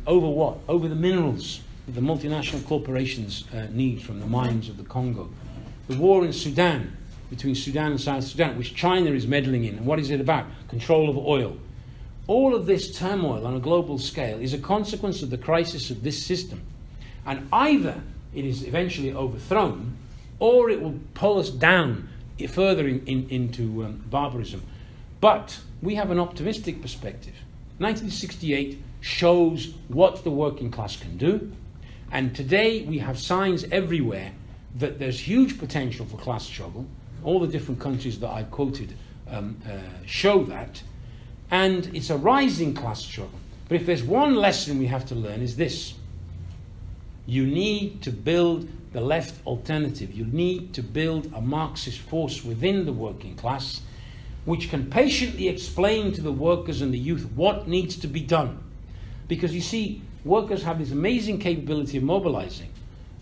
Over what? Over the minerals that the multinational corporations need from the mines of the Congo. The war in Sudan, between Sudan and South Sudan, which China is meddling in. And what is it about? Control of oil. All of this turmoil on a global scale is a consequence of the crisis of this system. And either it is eventually overthrown, or it will pull us down further into barbarism. But we have an optimistic perspective. 1968 shows what the working class can do. And today we have signs everywhere that there's huge potential for class struggle. All the different countries that I quoted show that. And it's a rising class struggle. But if there's one lesson we have to learn, is this. You need to build the left alternative. You need to build a Marxist force within the working class which can patiently explain to the workers and the youth what needs to be done. Because you see, workers have this amazing capability of mobilizing,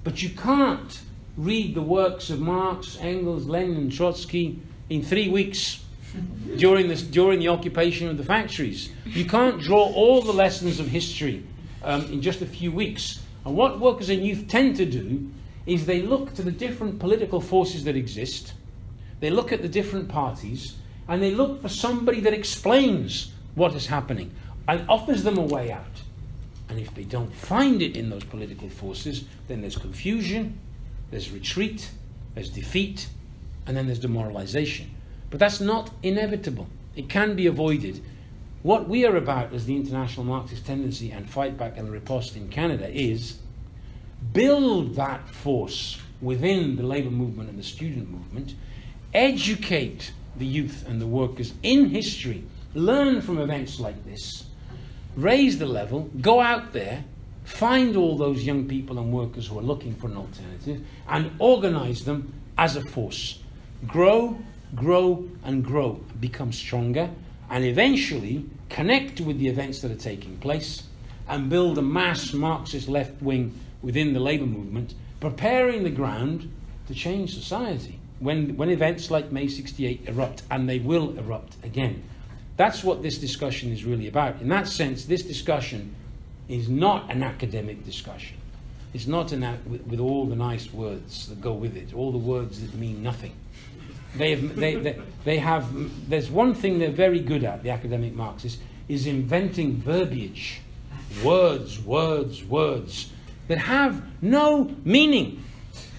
but you can't read the works of Marx, Engels, Lenin, and Trotsky in 3 weeks during the occupation of the factories. You can't draw all the lessons of history in just a few weeks. And what workers and youth tend to do is they look to the different political forces that exist, they look at the different parties, and they look for somebody that explains what is happening and offers them a way out. And if they don't find it in those political forces, then there's confusion, there's retreat, there's defeat, and then there's demoralization. But that's not inevitable. It can be avoided. What we are about as the International Marxist Tendency and Fight Back and Riposte in Canada is build that force within the labour movement and the student movement, educate the youth and the workers in history, learn from events like this, raise the level, go out there, find all those young people and workers who are looking for an alternative, and organize them as a force. Grow, grow, and grow. Become stronger, and eventually connect with the events that are taking place, and build a mass Marxist left wing within the labour movement, preparing the ground to change society when events like May 68 erupt, and they will erupt again. That's what this discussion is really about. In that sense, this discussion is not an academic discussion. It's not with all the nice words that go with it, all the words that mean nothing. There's one thing they're very good at, the academic Marxists, is inventing verbiage, words that have no meaning.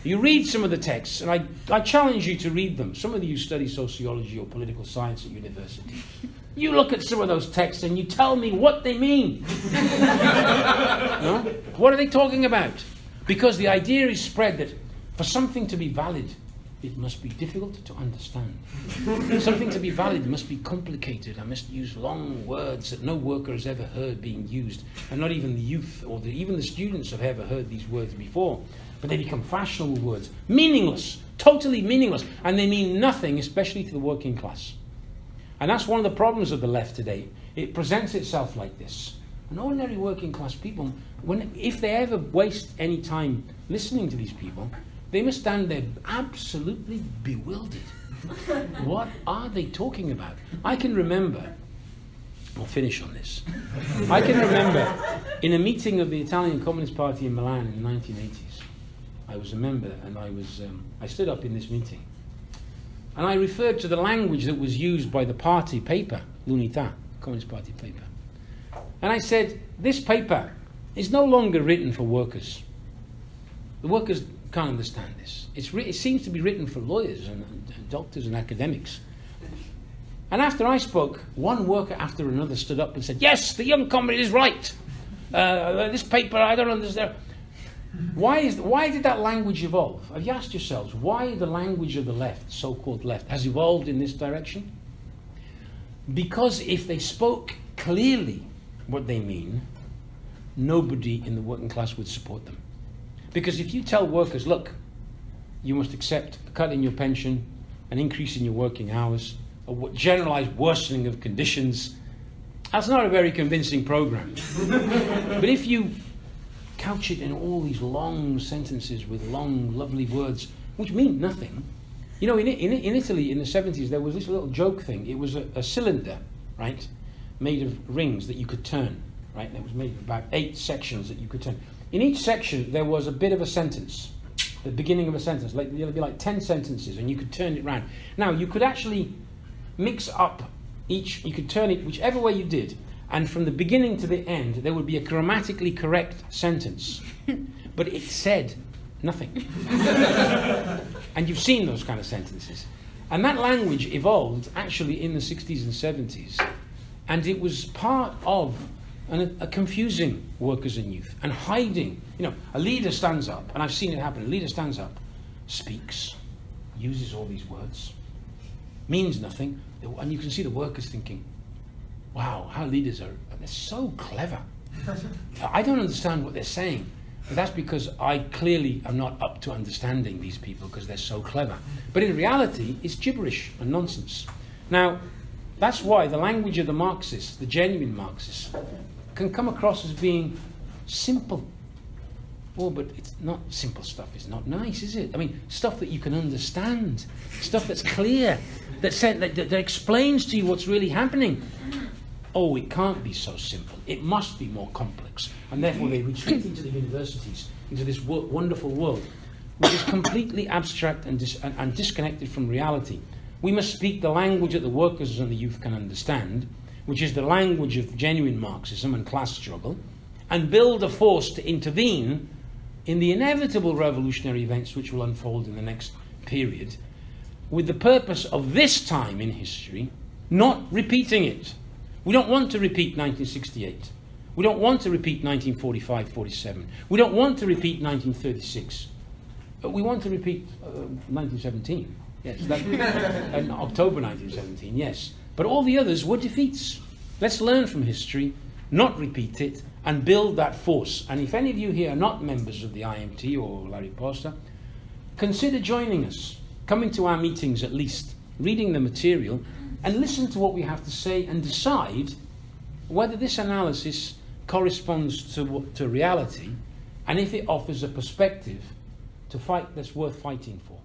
You read some of the texts, and I challenge you to read them. Some of you study sociology or political science at university. You look at some of those texts and you tell me what they mean. No? What are they talking about? Because the idea is spread that for something to be valid, it must be difficult to understand. Something to be valid must be complicated. I must use long words that no worker has ever heard being used, and not even the youth or even the students have ever heard these words before. But they become fashionable words, meaningless, totally meaningless, and they mean nothing, especially to the working class. And that's one of the problems of the left today. It presents itself like this. And ordinary working class people, if they ever waste any time listening to these people, they must stand there absolutely bewildered. What are they talking about? I can remember, I'll finish on this. I can remember in a meeting of the Italian Communist Party in Milan in the 1980s. I was a member, and I stood up in this meeting. And I referred to the language that was used by the party paper, L'Unità, Communist Party paper. And I said, this paper is no longer written for workers. The workers can't understand this. It seems to be written for lawyers and doctors and academics. And after I spoke, one worker after another stood up and said, yes, the young comrade is right. This paper, I don't understand. Why did that language evolve? Have you asked yourselves why the language of the left, so-called left, has evolved in this direction? Because if they spoke clearly what they mean, nobody in the working class would support them. Because if you tell workers, look, you must accept a cut in your pension, an increase in your working hours, a generalized worsening of conditions, that's not a very convincing program. But if you couch it in all these long sentences with long, lovely words, which mean nothing. You know, in Italy in the 70s, there was this little joke thing. It was a cylinder, right, made of rings that you could turn, right? That was made of about 8 sections that you could turn. In each section, there was a bit of a sentence, the beginning of a sentence. Like there'd be like 10 sentences, and you could turn it round. Now, you could actually mix up each. You could turn it whichever way you did. And from the beginning to the end, there would be a grammatically correct sentence. But it said nothing. And you've seen those kind of sentences. And that language evolved actually in the 60s and 70s. And it was part of a confusing workers and youth and hiding. You know, a leader stands up, and I've seen it happen. A leader stands up, speaks, uses all these words, means nothing. And you can see the workers thinking, wow, how leaders are, they're so clever. I don't understand what they're saying. But that's because I clearly am not up to understanding these people because they're so clever. But in reality, it's gibberish and nonsense. Now, that's why the language of the Marxists, the genuine Marxists, can come across as being simple. Oh, but it's not simple stuff. It's not nice, is it? I mean, stuff that you can understand, stuff that's clear, that explains to you what's really happening. Oh, it can't be so simple. It must be more complex. And therefore they retreat into the universities, into this wonderful world, which is completely abstract and disconnected from reality. We must speak the language that the workers and the youth can understand, which is the language of genuine Marxism and class struggle, and build a force to intervene in the inevitable revolutionary events which will unfold in the next period, with the purpose of this time in history not repeating it. We don't want to repeat 1968. We don't want to repeat 1945-47. We don't want to repeat 1936. We want to repeat 1917. Yes, and October 1917, yes. But all the others were defeats. Let's learn from history, not repeat it, and build that force. And if any of you here are not members of the IMT or Larry Poster, consider joining us, coming to our meetings at least, reading the material, and listen to what we have to say and decide whether this analysis corresponds to reality and if it offers a perspective to fight that's worth fighting for.